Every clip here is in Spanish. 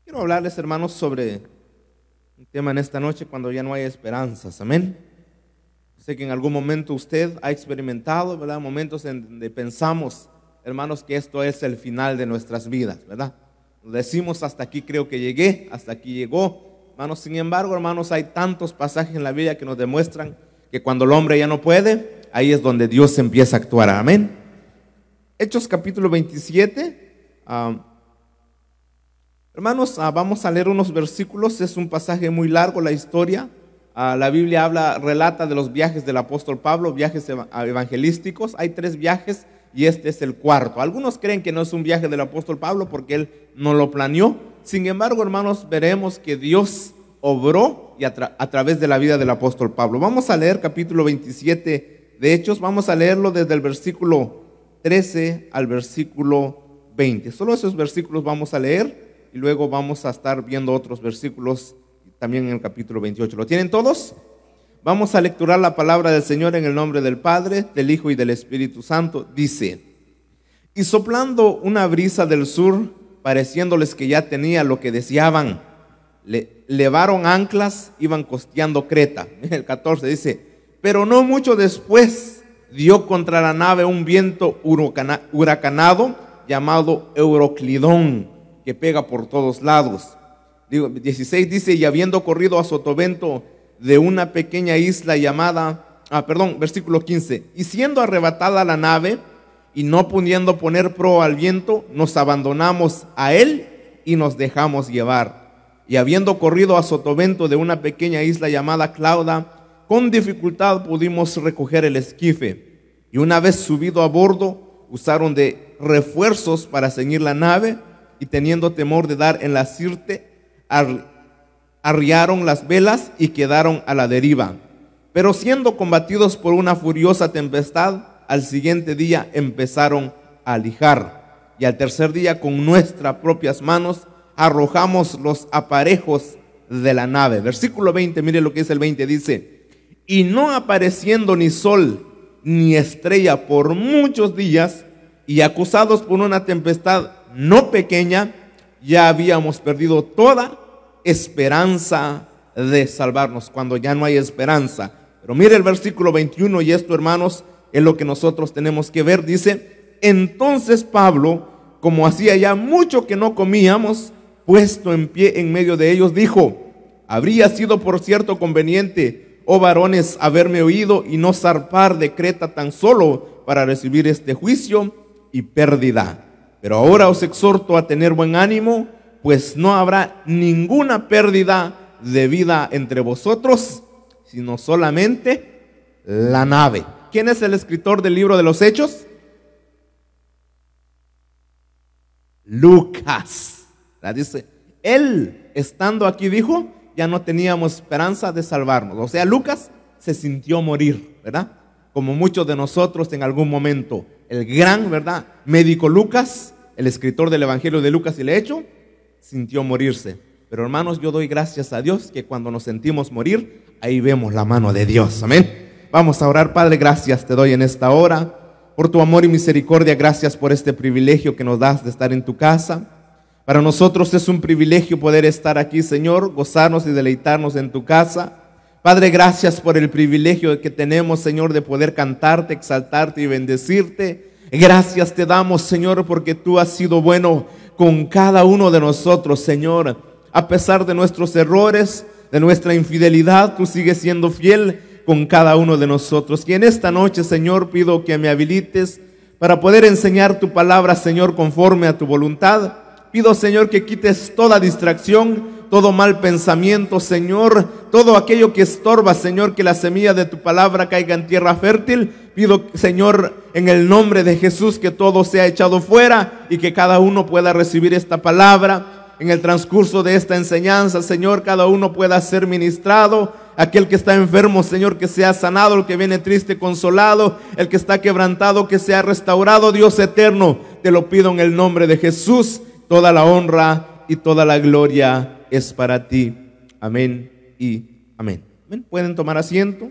Quiero hablarles, hermanos, sobre un tema en esta noche cuando ya no hay esperanzas. Amén. Sé que en algún momento usted ha experimentado, ¿verdad?, momentos en donde pensamos, hermanos, que esto es el final de nuestras vidas, ¿verdad? Decimos, hasta aquí creo que llegué, hasta aquí llegó. Hermanos, sin embargo, hermanos, hay tantos pasajes en la Biblia que nos demuestran que cuando el hombre ya no puede, ahí es donde Dios empieza a actuar. Amén. Hechos capítulo 27. Hermanos, vamos a leer unos versículos. Es un pasaje muy largo la historia. La Biblia relata de los viajes del apóstol Pablo, viajes evangelísticos. Hay 3 viajes y este es el 4. Algunos creen que no es un viaje del apóstol Pablo porque él no lo planeó. Sin embargo, hermanos, veremos que Dios obró y a través de la vida del apóstol Pablo. Vamos a leer capítulo 27 de Hechos. Vamos a leerlo desde el versículo 13 al versículo 20. Solo esos versículos vamos a leer. Y luego vamos a estar viendo otros versículos también en el capítulo 28. ¿Lo tienen todos? Vamos a lecturar la palabra del Señor en el nombre del Padre, del Hijo y del Espíritu Santo. Dice: y soplando una brisa del sur, pareciéndoles que ya tenía lo que deseaban, levaron anclas, iban costeando Creta. El 14 dice: pero no mucho después dio contra la nave un viento huracanado llamado Euroclidón, que pega por todos lados. 16 dice: y habiendo corrido a sotavento de una pequeña isla llamada, versículo 15, y siendo arrebatada la nave y no pudiendo poner proa al viento, nos abandonamos a él y nos dejamos llevar. Y habiendo corrido a sotavento de una pequeña isla llamada Clauda, con dificultad pudimos recoger el esquife. Y una vez subido a bordo, usaron de refuerzos para ceñir la nave, y teniendo temor de dar en la sirte, arriaron las velas y quedaron a la deriva. Pero siendo combatidos por una furiosa tempestad, al siguiente día empezaron a lijar, y al tercer día con nuestras propias manos arrojamos los aparejos de la nave. Versículo 20, mire lo que es el 20, dice: y no apareciendo ni sol ni estrella por muchos días, y acusados por una tempestad no pequeña, ya habíamos perdido toda esperanza de salvarnos. Cuando ya no hay esperanza. Pero mire el versículo 21, y esto, hermanos, es lo que nosotros tenemos que ver. Dice: entonces Pablo, como hacía ya mucho que no comíamos, puesto en pie en medio de ellos, dijo: habría sido por cierto conveniente, oh varones, haberme oído y no zarpar de Creta tan solo para recibir este juicio y pérdida. Pero ahora os exhorto a tener buen ánimo, pues no habrá ninguna pérdida de vida entre vosotros, sino solamente la nave. ¿Quién es el escritor del libro de los Hechos? Lucas. Dice, él estando aquí dijo, ya no teníamos esperanza de salvarnos. O sea, Lucas se sintió morir, ¿verdad? Como muchos de nosotros en algún momento. El gran, ¿verdad?, médico Lucas, el escritor del Evangelio de Lucas y el Hecho, sintió morirse. Pero hermanos, yo doy gracias a Dios que cuando nos sentimos morir, ahí vemos la mano de Dios. Amén. Vamos a orar. Padre, gracias te doy en esta hora por tu amor y misericordia. Gracias por este privilegio que nos das de estar en tu casa. Para nosotros es un privilegio poder estar aquí, Señor, gozarnos y deleitarnos en tu casa. Padre, gracias por el privilegio que tenemos, Señor, de poder cantarte, exaltarte y bendecirte. Gracias te damos, Señor, porque tú has sido bueno con cada uno de nosotros, Señor. A pesar de nuestros errores, de nuestra infidelidad, tú sigues siendo fiel con cada uno de nosotros. Y en esta noche, Señor, pido que me habilites para poder enseñar tu palabra, Señor, conforme a tu voluntad. Pido, Señor, que quites toda distracción, todo mal pensamiento, Señor, todo aquello que estorba, Señor, que la semilla de tu palabra caiga en tierra fértil. Pido, Señor, en el nombre de Jesús, que todo sea echado fuera y que cada uno pueda recibir esta palabra. En el transcurso de esta enseñanza, Señor, cada uno pueda ser ministrado. Aquel que está enfermo, Señor, que sea sanado. El que viene triste, consolado. El que está quebrantado, que sea restaurado. Dios eterno, te lo pido en el nombre de Jesús. Toda la honra y toda la gloria es para ti. Amén y amén. ¿Ven? Pueden tomar asiento.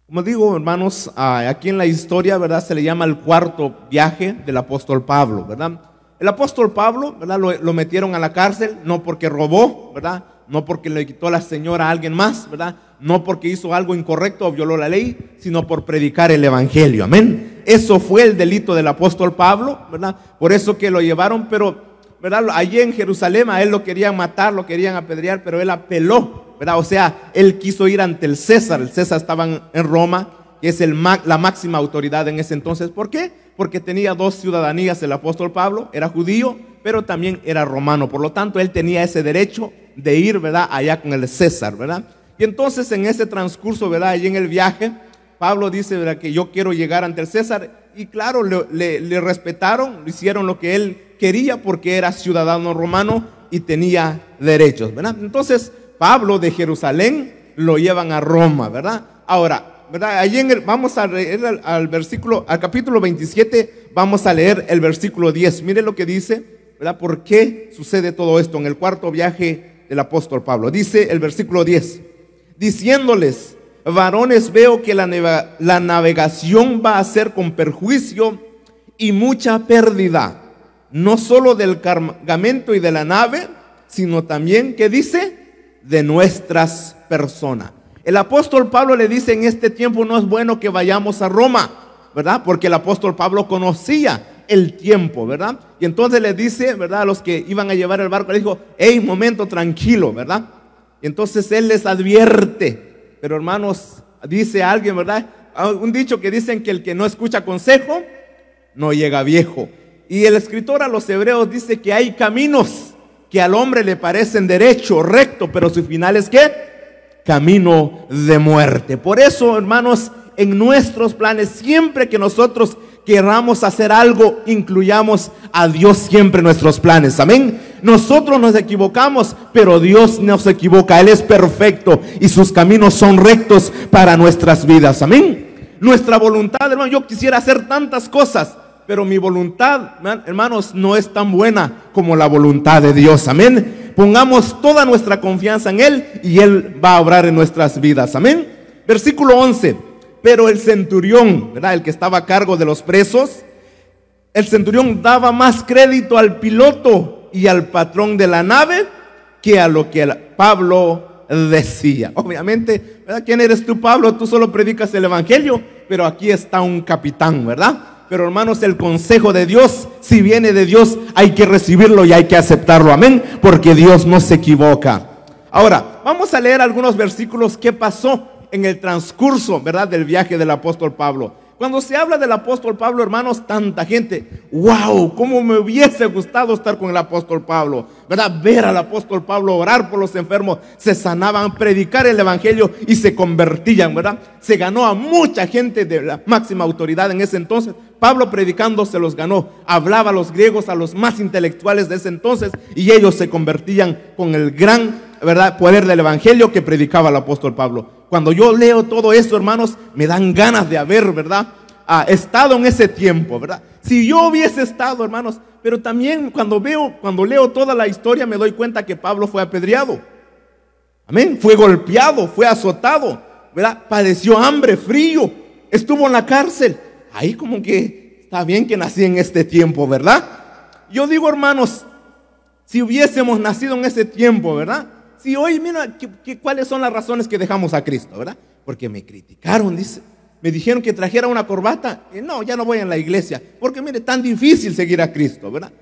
Como digo, hermanos, aquí en la historia, ¿verdad?, se le llama el cuarto viaje del apóstol Pablo, ¿verdad? El apóstol Pablo, ¿verdad? Lo metieron a la cárcel, no porque robó, ¿verdad? No porque le quitó a la señora a alguien más, ¿verdad? No porque hizo algo incorrecto o violó la ley, sino por predicar el evangelio, amén. Eso fue el delito del apóstol Pablo, ¿verdad? Por eso que lo llevaron, pero, ¿verdad? Allí en Jerusalén a él lo querían matar, lo querían apedrear, pero él apeló, ¿verdad? O sea, él quiso ir ante el César estaba en Roma, que es la máxima autoridad en ese entonces. ¿Por qué? Porque tenía dos ciudadanías el apóstol Pablo, era judío, pero también era romano, por lo tanto él tenía ese derecho de ir, ¿verdad? Allá con el César, ¿verdad? Y entonces en ese transcurso, ¿verdad? Allí en el viaje, Pablo dice, ¿verdad? Que yo quiero llegar ante el César, y claro, le respetaron, hicieron lo que él quería porque era ciudadano romano y tenía derechos, ¿verdad? Entonces Pablo de Jerusalén lo llevan a Roma, ¿verdad? Ahora, ¿verdad? Allí vamos a leer al capítulo 27, vamos a leer el versículo 10. Mire lo que dice, ¿verdad? ¿Por qué sucede todo esto en el cuarto viaje del apóstol Pablo? Dice el versículo 10, diciéndoles: varones, veo que la navegación va a ser con perjuicio y mucha pérdida, no solo del cargamento y de la nave, sino también, ¿qué dice? De nuestras personas. El apóstol Pablo le dice: en este tiempo no es bueno que vayamos a Roma, ¿verdad? Porque el apóstol Pablo conocía el tiempo, ¿verdad? Y entonces le dice, ¿verdad? A los que iban a llevar el barco, le dijo: hey, momento, tranquilo, ¿verdad? Y entonces él les advierte. Pero hermanos, dice alguien, ¿verdad? Un dicho que dicen que el que no escucha consejo no llega viejo. Y el escritor a los hebreos dice que hay caminos que al hombre le parecen derecho, recto, pero su final es ¿qué? Camino de muerte. Por eso, hermanos, en nuestros planes, siempre que nosotros queramos hacer algo, incluyamos a Dios siempre en nuestros planes, amén. Nosotros nos equivocamos, pero Dios no se equivoca, Él es perfecto y sus caminos son rectos para nuestras vidas, amén. Nuestra voluntad, hermano, yo quisiera hacer tantas cosas, pero mi voluntad, hermanos, no es tan buena como la voluntad de Dios, amén. Pongamos toda nuestra confianza en Él y Él va a obrar en nuestras vidas, amén. Versículo 11, pero el centurión, ¿verdad? El que estaba a cargo de los presos, el centurión daba más crédito al piloto y al patrón de la nave que a lo que Pablo decía. Obviamente, ¿verdad? ¿Quién eres tú, Pablo? Tú solo predicas el evangelio, pero aquí está un capitán, ¿verdad? Pero hermanos, el consejo de Dios, si viene de Dios, hay que recibirlo y hay que aceptarlo, amén, porque Dios no se equivoca. Ahora, vamos a leer algunos versículos que pasó en el transcurso, ¿verdad?, del viaje del apóstol Pablo. Cuando se habla del apóstol Pablo, hermanos, tanta gente, wow, cómo me hubiese gustado estar con el apóstol Pablo, ¿verdad? Ver al apóstol Pablo orar por los enfermos, se sanaban, predicar el evangelio y se convertían, ¿verdad? Se ganó a mucha gente de la máxima autoridad en ese entonces. Pablo predicando se los ganó, hablaba a los griegos, a los más intelectuales de ese entonces, y ellos se convertían con el gran, ¿verdad?, poder del evangelio que predicaba el apóstol Pablo. Cuando yo leo todo esto, hermanos, me dan ganas de haber, ¿verdad?, estado en ese tiempo, ¿verdad? Si yo hubiese estado, hermanos, pero también cuando leo toda la historia me doy cuenta que Pablo fue apedreado, amén, fue golpeado, fue azotado, ¿verdad? Padeció hambre, frío, estuvo en la cárcel. Ahí como que está bien que nací en este tiempo, ¿verdad? Yo digo, hermanos, si hubiésemos nacido en ese tiempo, ¿verdad? Si hoy, mira, ¿cuáles son las razones que dejamos a Cristo, verdad? Porque me criticaron, dice. Me dijeron que trajera una corbata. No, ya no voy a la iglesia. Porque mire, tan difícil seguir a Cristo, ¿verdad?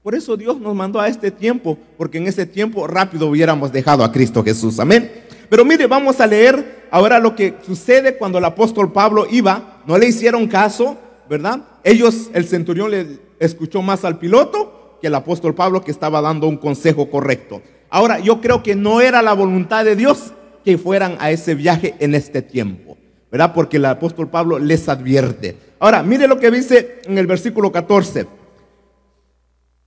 Por eso Dios nos mandó a este tiempo, porque en ese tiempo rápido hubiéramos dejado a Cristo Jesús, amén. Pero mire, vamos a leer ahora lo que sucede cuando el apóstol Pablo iba. No le hicieron caso, ¿verdad? El centurión le escuchó más al piloto que el apóstol Pablo, que estaba dando un consejo correcto. Ahora, yo creo que no era la voluntad de Dios que fueran a ese viaje en este tiempo, ¿verdad? Porque el apóstol Pablo les advierte. Ahora, mire lo que dice en el versículo 14.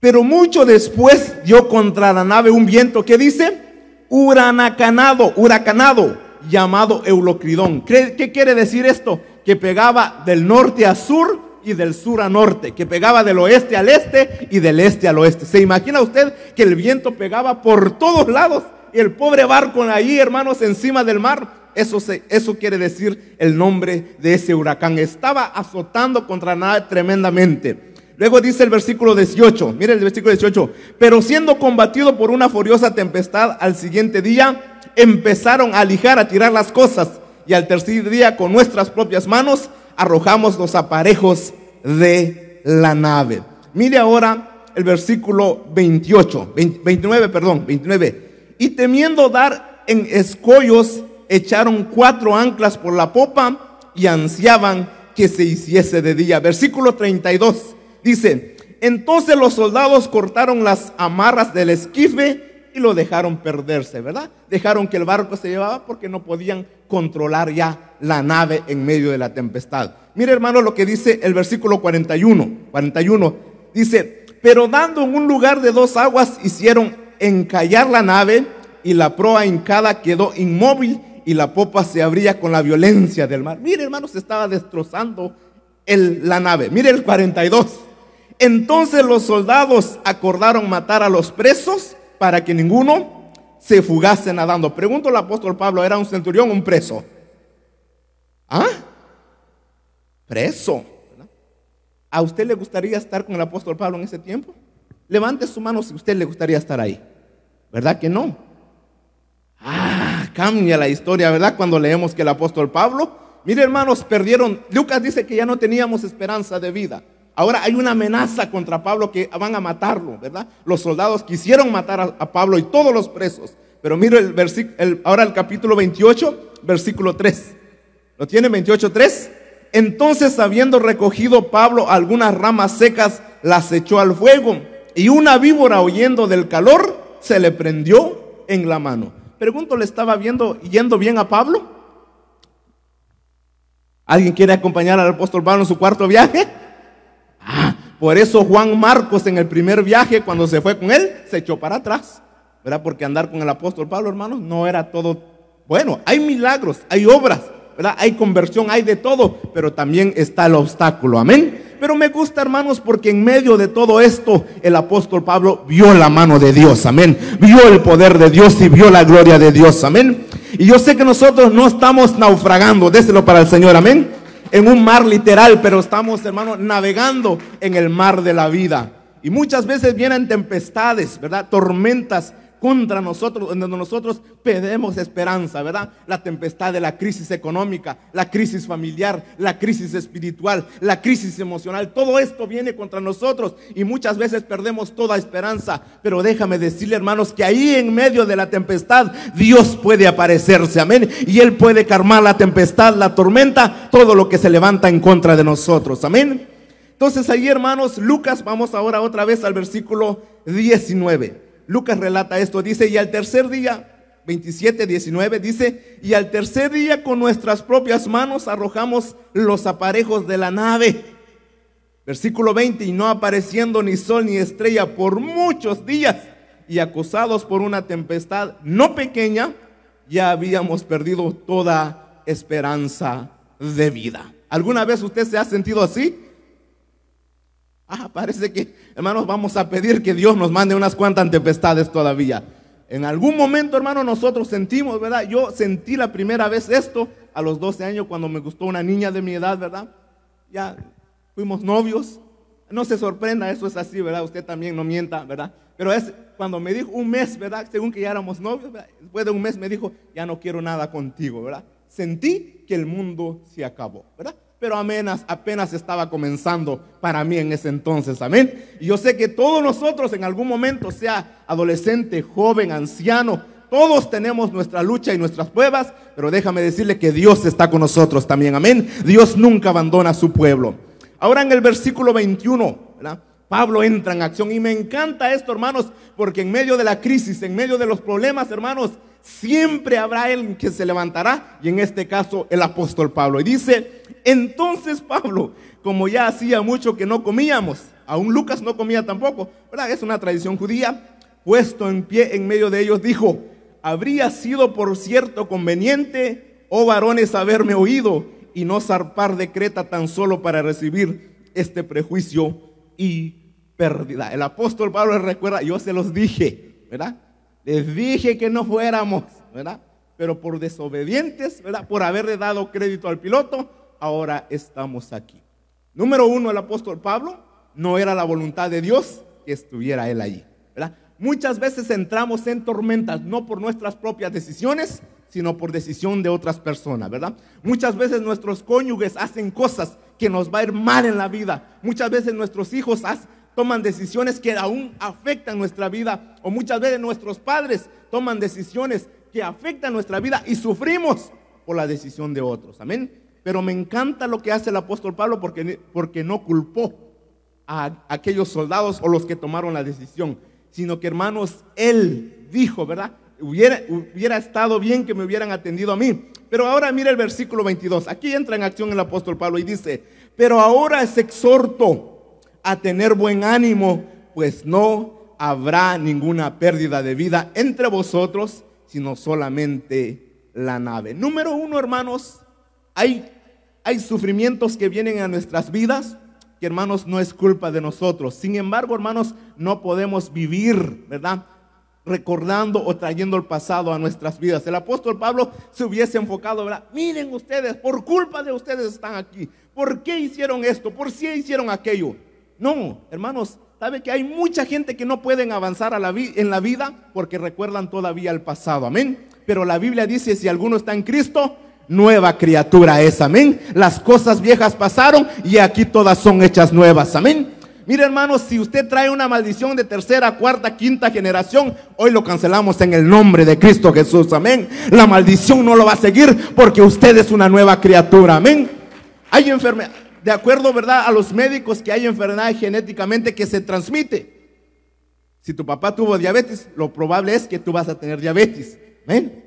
Pero mucho después dio contra la nave un viento, ¿qué dice? Huracanado, llamado Euroclidón. ¿Qué quiere decir esto? Que pegaba del norte a sur y del sur a norte, que pegaba del oeste al este y del este al oeste. ¿Se imagina usted que el viento pegaba por todos lados y el pobre barco ahí, hermanos, encima del mar? Eso quiere decir el nombre de ese huracán. Estaba azotando contra la nave tremendamente. Luego dice el versículo 18, mire el versículo 18, pero siendo combatido por una furiosa tempestad, al siguiente día empezaron a lijar, a tirar las cosas, y al tercer día con nuestras propias manos arrojamos los aparejos de la nave. Mire ahora el versículo 29, y temiendo dar en escollos, echaron 4 anclas por la popa y ansiaban que se hiciese de día. Versículo 32 dice, entonces los soldados cortaron las amarras del esquife y lo dejaron perderse, ¿verdad? Dejaron que el barco se llevaba porque no podían controlar ya la nave en medio de la tempestad. Mire, hermano, lo que dice el versículo 41 dice, pero dando en un lugar de 2 aguas hicieron encallar la nave, y la proa hincada quedó inmóvil y la popa se abría con la violencia del mar. Mire, hermano, se estaba destrozando la nave. Mire el 42. Entonces los soldados acordaron matar a los presos para que ninguno se fugase nadando. Pregunto al apóstol Pablo, ¿era un centurión o un preso? ¿Ah? Preso. ¿A usted le gustaría estar con el apóstol Pablo en ese tiempo? Levante su mano si a usted le gustaría estar ahí. ¿Verdad que no? Cambia la historia, ¿verdad? Cuando leemos que el apóstol Pablo, mire, hermanos, perdieron. Lucas dice que ya no teníamos esperanza de vida. Ahora hay una amenaza contra Pablo, que van a matarlo, ¿verdad? Los soldados quisieron matar a Pablo y todos los presos. Pero mire ahora el capítulo 28, versículo 3. ¿Lo tiene? 28:3. Entonces, habiendo recogido Pablo algunas ramas secas, las echó al fuego, y una víbora, oyendo del calor, se le prendió en la mano. Pregunto, ¿le estaba yendo bien a Pablo? ¿Alguien quiere acompañar al apóstol Pablo en su cuarto viaje? Por eso Juan Marcos, en el primer viaje, cuando se fue con él, se echó para atrás, ¿verdad? Porque andar con el apóstol Pablo, hermanos, no era todo bueno. Hay milagros, hay obras, ¿verdad? Hay conversión, hay de todo, pero también está el obstáculo, amén. Pero me gusta, hermanos, porque en medio de todo esto, el apóstol Pablo vio la mano de Dios, amén. Vio el poder de Dios y vio la gloria de Dios, amén. Y yo sé que nosotros no estamos naufragando, déselo para el Señor, amén, en un mar literal, pero estamos, hermanos, navegando en el mar de la vida. Y muchas veces vienen tempestades, ¿verdad? Tormentas contra nosotros, donde nosotros perdemos esperanza, ¿verdad? La tempestad de la crisis económica, la crisis familiar, la crisis espiritual, la crisis emocional, todo esto viene contra nosotros y muchas veces perdemos toda esperanza. Pero déjame decirle, hermanos, que ahí en medio de la tempestad Dios puede aparecerse, amén, y Él puede calmar la tempestad, la tormenta, todo lo que se levanta en contra de nosotros, amén. Entonces ahí, hermanos, Lucas, vamos ahora otra vez al versículo 19. Lucas relata esto, dice, y al tercer día, 27:19, dice, y al tercer día con nuestras propias manos arrojamos los aparejos de la nave. Versículo 20, y no apareciendo ni sol ni estrella por muchos días, y acosados por una tempestad no pequeña, ya habíamos perdido toda esperanza de vida. ¿Alguna vez usted se ha sentido así? Parece que, hermanos, vamos a pedir que Dios nos mande unas cuantas tempestades todavía. En algún momento, hermano, nosotros sentimos, ¿verdad? Yo sentí la primera vez esto a los 12 años cuando me gustó una niña de mi edad, ¿verdad? Ya fuimos novios. No se sorprenda, eso es así, ¿verdad? Usted también no mienta, ¿verdad? Pero es cuando me dijo un mes, ¿verdad? Según que ya éramos novios, ¿verdad? Después de un mes me dijo, ya no quiero nada contigo, ¿verdad? Sentí que el mundo se acabó, ¿verdad? Pero apenas estaba comenzando para mí en ese entonces, amén. Y yo sé que todos nosotros en algún momento, sea adolescente, joven, anciano, todos tenemos nuestra lucha y nuestras pruebas, pero déjame decirle que Dios está con nosotros también, amén. Dios nunca abandona a su pueblo. Ahora en el versículo 21, ¿verdad? Pablo entra en acción y me encanta esto, hermanos, porque en medio de la crisis, en medio de los problemas, hermanos, siempre habrá alguien que se levantará, y en este caso el apóstol Pablo. Y dice, entonces Pablo, como ya hacía mucho que no comíamos, aún Lucas no comía tampoco, ¿verdad? Es una tradición judía, puesto en pie en medio de ellos, dijo, habría sido por cierto conveniente, oh varones, haberme oído y no zarpar de Creta tan solo para recibir este prejuicio y pérdida. El apóstol Pablo les recuerda, yo se los dije, ¿verdad? Les dije que no fuéramos, ¿verdad? Pero por desobedientes, ¿verdad? Por haberle dado crédito al piloto, ahora estamos aquí. Número 1, el apóstol Pablo no era la voluntad de Dios que estuviera él allí, ¿verdad? Muchas veces entramos en tormentas, no por nuestras propias decisiones, sino por decisión de otras personas, ¿verdad? Muchas veces nuestros cónyuges hacen cosas que nos va a ir mal en la vida. Muchas veces nuestros hijos toman decisiones que aún afectan nuestra vida, o muchas veces nuestros padres toman decisiones que afectan nuestra vida y sufrimos por la decisión de otros, amén. Pero me encanta lo que hace el apóstol Pablo porque no culpó a aquellos soldados o los que tomaron la decisión, sino que, hermanos, él dijo, ¿verdad? Hubiera estado bien que me hubieran atendido a mí. Pero ahora mira el versículo 22. Aquí entra en acción el apóstol Pablo y dice: pero ahora os exhorto a tener buen ánimo, pues no habrá ninguna pérdida de vida entre vosotros, sino solamente la nave. Número uno, hermanos, hay sufrimientos que vienen a nuestras vidas que, hermanos, no es culpa de nosotros. Sin embargo, hermanos, no podemos vivir, ¿verdad?, recordando o trayendo el pasado a nuestras vidas. El apóstol Pablo se hubiese enfocado, ¿verdad? Miren ustedes, por culpa de ustedes están aquí. ¿Por qué hicieron esto? ¿Por qué hicieron aquello? No, hermanos, ¿sabe que hay mucha gente que no pueden avanzar en la vida porque recuerdan todavía el pasado? Amén. Pero la Biblia dice: si alguno está en Cristo, nueva criatura es. Amén. Las cosas viejas pasaron y aquí todas son hechas nuevas. Amén. Mire, hermanos, si usted trae una maldición de tercera, cuarta, quinta generación, hoy lo cancelamos en el nombre de Cristo Jesús. Amén. La maldición no lo va a seguir porque usted es una nueva criatura. Amén. Hay enfermedad, de acuerdo, ¿verdad?, a los médicos, que hay enfermedad genéticamente que se transmite. Si tu papá tuvo diabetes, lo probable es que tú vas a tener diabetes. Amén.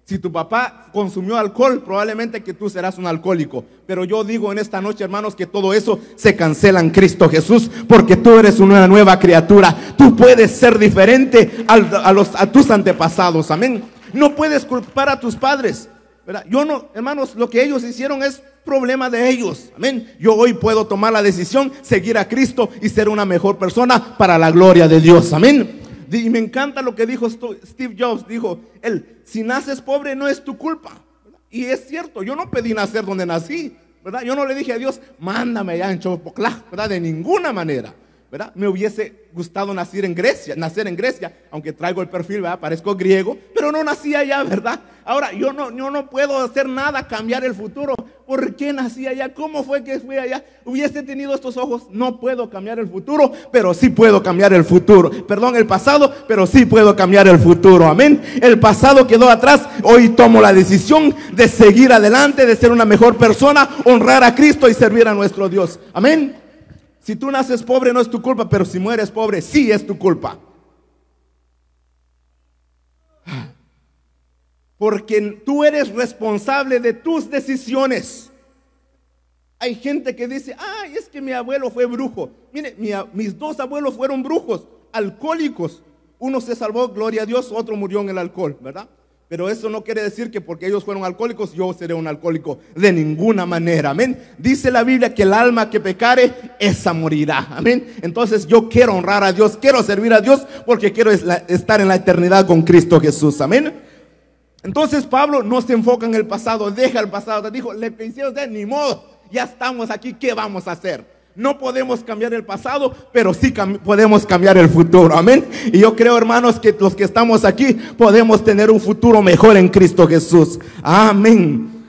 Si tu papá consumió alcohol, probablemente que tú serás un alcohólico. Pero yo digo en esta noche, hermanos, que todo eso se cancela en Cristo Jesús, porque tú eres una nueva criatura. Tú puedes ser diferente a tus antepasados. Amén. No puedes culpar a tus padres, ¿verdad? Yo no, hermanos, lo que ellos hicieron es problema de ellos. Amén. Yo hoy puedo tomar la decisión, seguir a Cristo y ser una mejor persona para la gloria de Dios. Amén. Y me encanta lo que dijo Steve Jobs. Dijo él: si naces pobre no es tu culpa, ¿verdad? Y es cierto, yo no pedí nacer donde nací, ¿verdad? Yo no le dije a Dios: mándame allá en Chopoclá, ¿verdad? De ninguna manera, ¿verdad? Me hubiese gustado nacer en Grecia, aunque traigo el perfil, ¿verdad? Parezco griego, pero no nací allá, ¿verdad? Ahora, yo no puedo hacer nada, cambiar el futuro. ¿Por qué nací allá? ¿Cómo fue que fui allá? ¿Hubiese tenido estos ojos? No puedo cambiar el futuro, pero sí puedo cambiar el futuro. Perdón, el pasado, pero sí puedo cambiar el futuro. Amén. El pasado quedó atrás. Hoy tomo la decisión de seguir adelante, de ser una mejor persona, honrar a Cristo y servir a nuestro Dios. Amén. Si tú naces pobre no es tu culpa, pero si mueres pobre sí es tu culpa. Porque tú eres responsable de tus decisiones. Hay gente que dice: ay, es que mi abuelo fue brujo. Mire, mis dos abuelos fueron brujos, alcohólicos. Uno se salvó, gloria a Dios, otro murió en el alcohol, ¿verdad? Pero eso no quiere decir que porque ellos fueron alcohólicos, yo seré un alcohólico. De ninguna manera, amén. Dice la Biblia que el alma que pecare, esa morirá, amén. Entonces yo quiero honrar a Dios, quiero servir a Dios, porque quiero estar en la eternidad con Cristo Jesús, amén. Entonces Pablo no se enfoca en el pasado, deja el pasado. Te dijo: le hicieron de ni modo, ya estamos aquí, ¿qué vamos a hacer? No podemos cambiar el pasado, pero sí podemos cambiar el futuro, amén. Y yo creo, hermanos, que los que estamos aquí podemos tener un futuro mejor en Cristo Jesús, amén.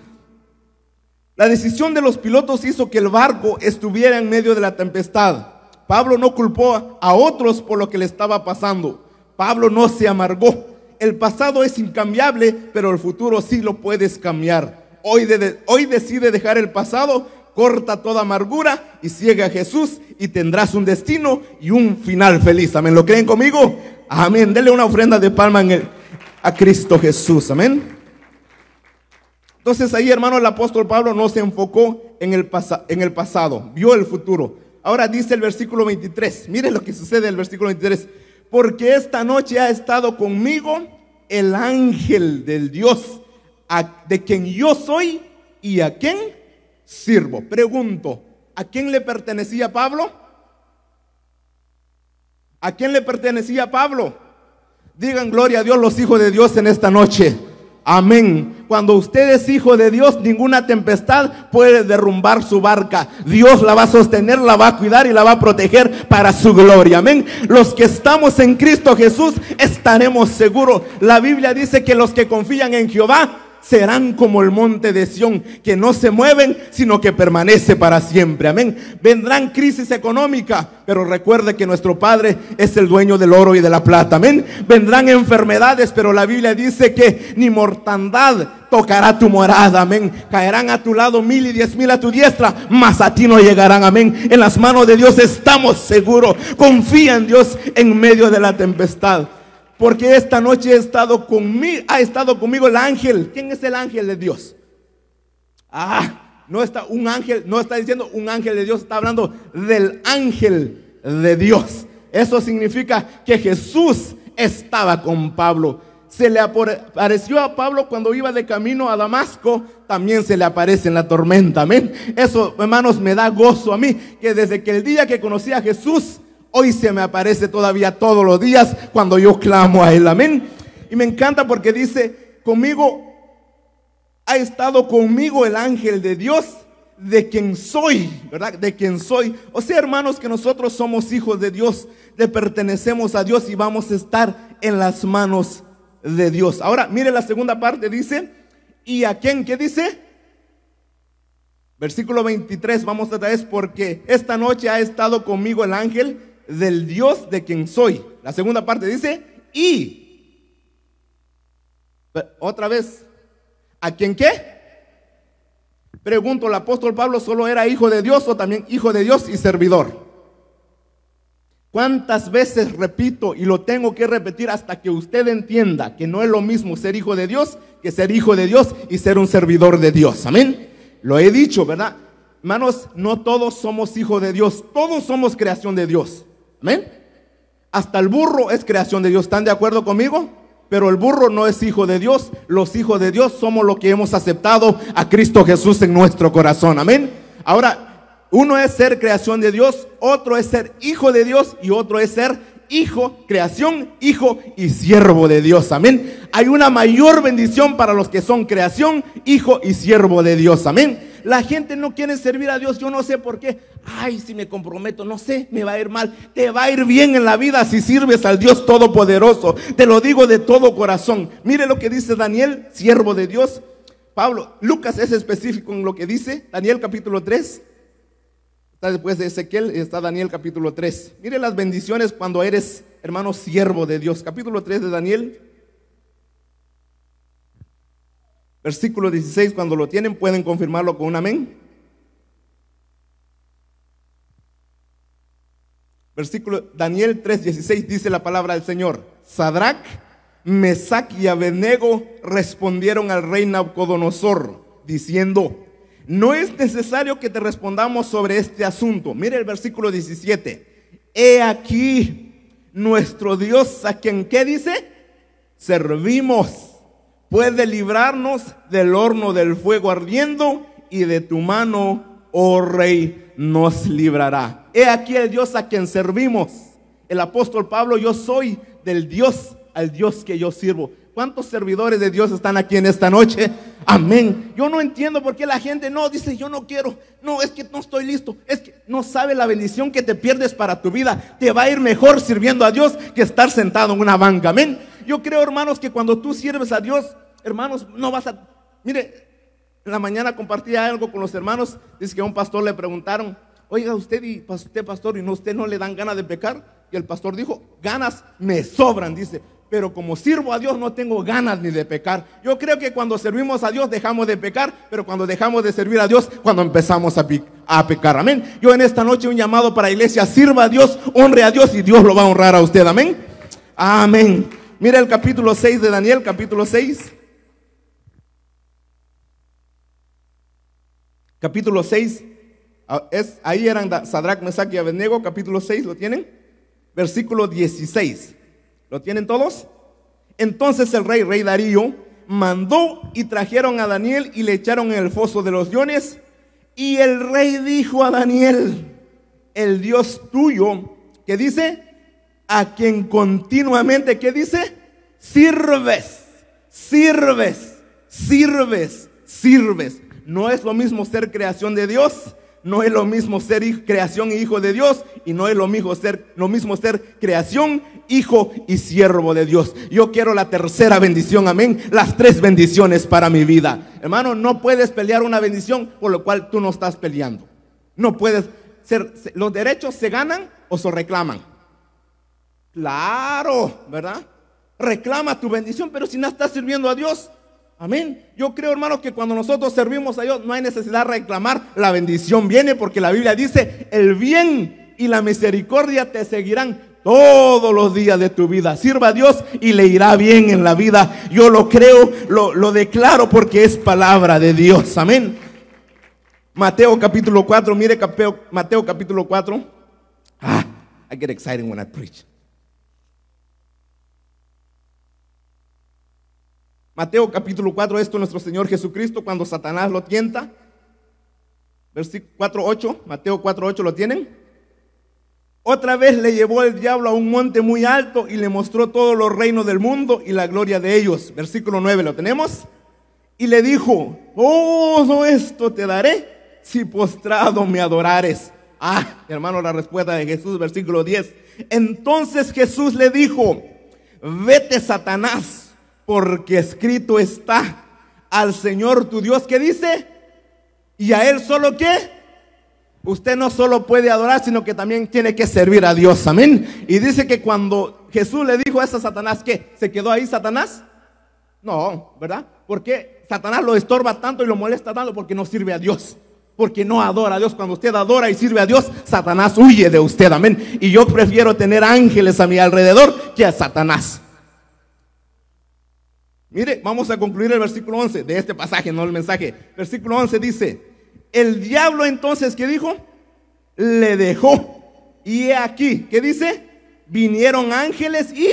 La decisión de los pilotos hizo que el barco estuviera en medio de la tempestad. Pablo no culpó a otros por lo que le estaba pasando. Pablo no se amargó. El pasado es incambiable, pero el futuro sí lo puedes cambiar. Hoy decide dejar el pasado, corta toda amargura y sigue a Jesús y tendrás un destino y un final feliz. Amén. ¿Lo creen conmigo? Amén. Denle una ofrenda de palma a Cristo Jesús. Amén. Entonces ahí, hermano, el apóstol Pablo no se enfocó en el pasado, vio el futuro. Ahora dice el versículo 23. Miren lo que sucede en el versículo 23. Porque esta noche ha estado conmigo el ángel del Dios, de quien yo soy y a quien sirvo. Pregunto: ¿a quién le pertenecía Pablo? ¿A quién le pertenecía Pablo? Digan gloria a Dios los hijos de Dios en esta noche. Amén. Cuando usted es hijo de Dios, ninguna tempestad puede derrumbar su barca. Dios la va a sostener, la va a cuidar y la va a proteger para su gloria. Amén. Los que estamos en Cristo Jesús estaremos seguros. La Biblia dice que los que confían en Jehová serán como el monte de Sión, que no se mueven, sino que permanece para siempre. Amén. Vendrán crisis económica, pero recuerde que nuestro Padre es el dueño del oro y de la plata. Amén. Vendrán enfermedades, pero la Biblia dice que ni mortandad tocará tu morada. Amén. Caerán a tu lado 1000 y 10,000 a tu diestra, mas a ti no llegarán. Amén. En las manos de Dios estamos seguros. Confía en Dios en medio de la tempestad. Porque esta noche ha estado conmigo el ángel. ¿Quién es el ángel de Dios? No está un ángel, no está diciendo un ángel de Dios, está hablando del ángel de Dios. Eso significa que Jesús estaba con Pablo. Se le apareció a Pablo cuando iba de camino a Damasco, también se le aparece en la tormenta. Amén. Eso, hermanos, me da gozo a mí, que desde que el día que conocí a Jesús, hoy se me aparece todavía todos los días cuando yo clamo a Él. Amén. Y me encanta porque dice, ha estado conmigo el ángel de Dios, de quien soy, ¿verdad? De quien soy. O sea, hermanos, que nosotros somos hijos de Dios, le pertenecemos a Dios y vamos a estar en las manos de Dios. Ahora, mire la segunda parte, dice, ¿y a quién? ¿Qué dice? Versículo 23, vamos otra vez, porque esta noche ha estado conmigo el ángel del Dios de quien soy. La segunda parte dice, y otra vez, ¿a quién qué? Pregunto, ¿el apóstol Pablo solo era hijo de Dios o también hijo de Dios y servidor? ¿Cuántas veces repito y lo tengo que repetir hasta que usted entienda que no es lo mismo ser hijo de Dios que ser hijo de Dios y ser un servidor de Dios? Amén. Lo he dicho, ¿verdad? Hermanos, no todos somos hijos de Dios, todos somos creación de Dios. Amén. Hasta el burro es creación de Dios. ¿Están de acuerdo conmigo? Pero el burro no es hijo de Dios. Los hijos de Dios somos los que hemos aceptado a Cristo Jesús en nuestro corazón. Amén. Ahora, uno es ser creación de Dios, otro es ser hijo de Dios y otro es ser hijo, creación, hijo y siervo de Dios. Amén. Hay una mayor bendición para los que son creación, hijo y siervo de Dios. Amén. La gente no quiere servir a Dios, yo no sé por qué. Ay, si me comprometo, no sé, me va a ir mal. Te va a ir bien en la vida si sirves al Dios Todopoderoso. Te lo digo de todo corazón. Mire lo que dice Daniel, siervo de Dios. Lucas es específico en lo que dice. Daniel capítulo 3. Está después de Ezequiel, está Daniel capítulo 3. Mire las bendiciones cuando eres, hermano, siervo de Dios. Capítulo 3 de Daniel. Versículo 16, cuando lo tienen pueden confirmarlo con un amén. Versículo Daniel 3:16 dice la palabra del Señor. Sadrac, Mesac y Abednego respondieron al rey Nabucodonosor diciendo, no es necesario que te respondamos sobre este asunto. Mire el versículo 17. He aquí nuestro Dios, a quien, ¿qué dice? Servimos. Puede librarnos del horno del fuego ardiendo y de tu mano, oh rey, nos librará. He aquí el Dios a quien servimos. El apóstol Pablo, yo soy del Dios al Dios que yo sirvo. ¿Cuántos servidores de Dios están aquí en esta noche? Amén. Yo no entiendo por qué la gente no dice, yo no quiero, no, es que no estoy listo, es que no sabe la bendición que te pierdes para tu vida. Te va a ir mejor sirviendo a Dios que estar sentado en una banca. Amén. Yo creo, hermanos, que cuando tú sirves a Dios, hermanos, no vas a... Mire, en la mañana compartía algo con los hermanos. Dice que a un pastor le preguntaron, oiga, usted pastor, ¿y no, usted no le dan ganas de pecar? Y el pastor dijo, ganas me sobran, dice, pero como sirvo a Dios no tengo ganas ni de pecar. Yo creo que cuando servimos a Dios dejamos de pecar, pero cuando dejamos de servir a Dios, cuando empezamos a pecar. Amén. Yo en esta noche un llamado para la iglesia: sirva a Dios, honre a Dios y Dios lo va a honrar a usted. Amén. Amén. Mira el capítulo 6 de Daniel, capítulo 6. Capítulo 6, ahí eran Sadrac, Mesac y Abednego. Capítulo 6, ¿lo tienen? Versículo 16. ¿Lo tienen todos? Entonces el rey Darío mandó y trajeron a Daniel y le echaron en el foso de los leones. Y el rey dijo a Daniel, el Dios tuyo, ¿qué dice? A quien continuamente, ¿qué dice? Sirves. sirves. No es lo mismo ser creación de Dios, no es lo mismo ser creación y hijo de Dios, y no es lo mismo ser creación, hijo y siervo de Dios. Yo quiero la tercera bendición, amén. Las 3 bendiciones para mi vida. Hermano, no puedes pelear una bendición por lo cual tú no estás peleando. No puedes ser, los derechos se ganan o se reclaman. Claro, ¿verdad? Reclama tu bendición, pero si no estás sirviendo a Dios, amén. Yo creo, hermano, que cuando nosotros servimos a Dios no hay necesidad de reclamar. La bendición viene porque la Biblia dice: el bien y la misericordia te seguirán todos los días de tu vida. Sirva a Dios y le irá bien en la vida. Yo lo creo, lo declaro porque es palabra de Dios, amén. Mateo capítulo 4, mire Mateo capítulo 4. I get excited when I preach. Mateo capítulo 4, esto es nuestro Señor Jesucristo cuando Satanás lo tienta. Versículo 4:8, Mateo 4:8, ¿lo tienen? Otra vez le llevó el diablo a un monte muy alto y le mostró todos los reinos del mundo y la gloria de ellos. Versículo 9, ¿lo tenemos? Y le dijo: todo esto te daré si postrado me adorares. Hermano, la respuesta de Jesús, versículo 10. Entonces Jesús le dijo: vete, Satanás, porque escrito está: al Señor tu Dios, ¿qué dice? Y a Él solo, ¿qué? Usted no solo puede adorar, sino que también tiene que servir a Dios, amén. Y dice que cuando Jesús le dijo eso a Satanás, ¿qué? ¿Se quedó ahí Satanás? No, ¿verdad? Porque Satanás lo estorba tanto y lo molesta tanto porque no sirve a Dios, porque no adora a Dios. Cuando usted adora y sirve a Dios, Satanás huye de usted, amén. Y yo prefiero tener ángeles a mi alrededor que a Satanás. Mire, vamos a concluir el versículo 11 de este pasaje, no el mensaje. Versículo 11 dice: el diablo entonces, ¿qué dijo? Le dejó. Y he aquí, ¿qué dice? Vinieron ángeles y...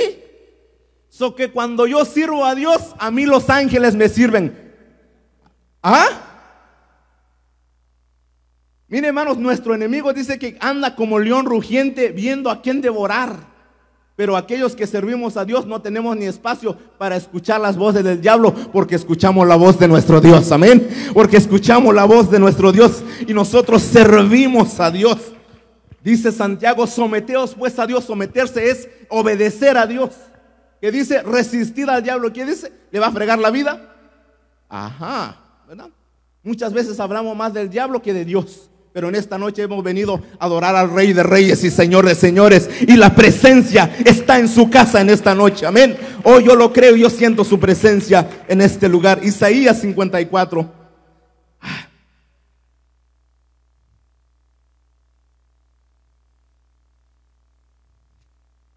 que cuando yo sirvo a Dios, a mí los ángeles me sirven. Mire, hermanos, nuestro enemigo dice que anda como león rugiente viendo a quién devorar. Pero aquellos que servimos a Dios no tenemos ni espacio para escuchar las voces del diablo, porque escuchamos la voz de nuestro Dios, amén. Porque escuchamos la voz de nuestro Dios y nosotros servimos a Dios. Dice Santiago: someteos pues a Dios. Someterse es obedecer a Dios. Que dice: resistir al diablo. ¿Qué dice? ¿Le va a fregar la vida? ¿Verdad? Muchas veces hablamos más del diablo que de Dios. Pero en esta noche hemos venido a adorar al Rey de Reyes y Señor de Señores. Y la presencia está en su casa en esta noche, amén. Hoy yo lo creo, yo siento su presencia en este lugar. Isaías 54.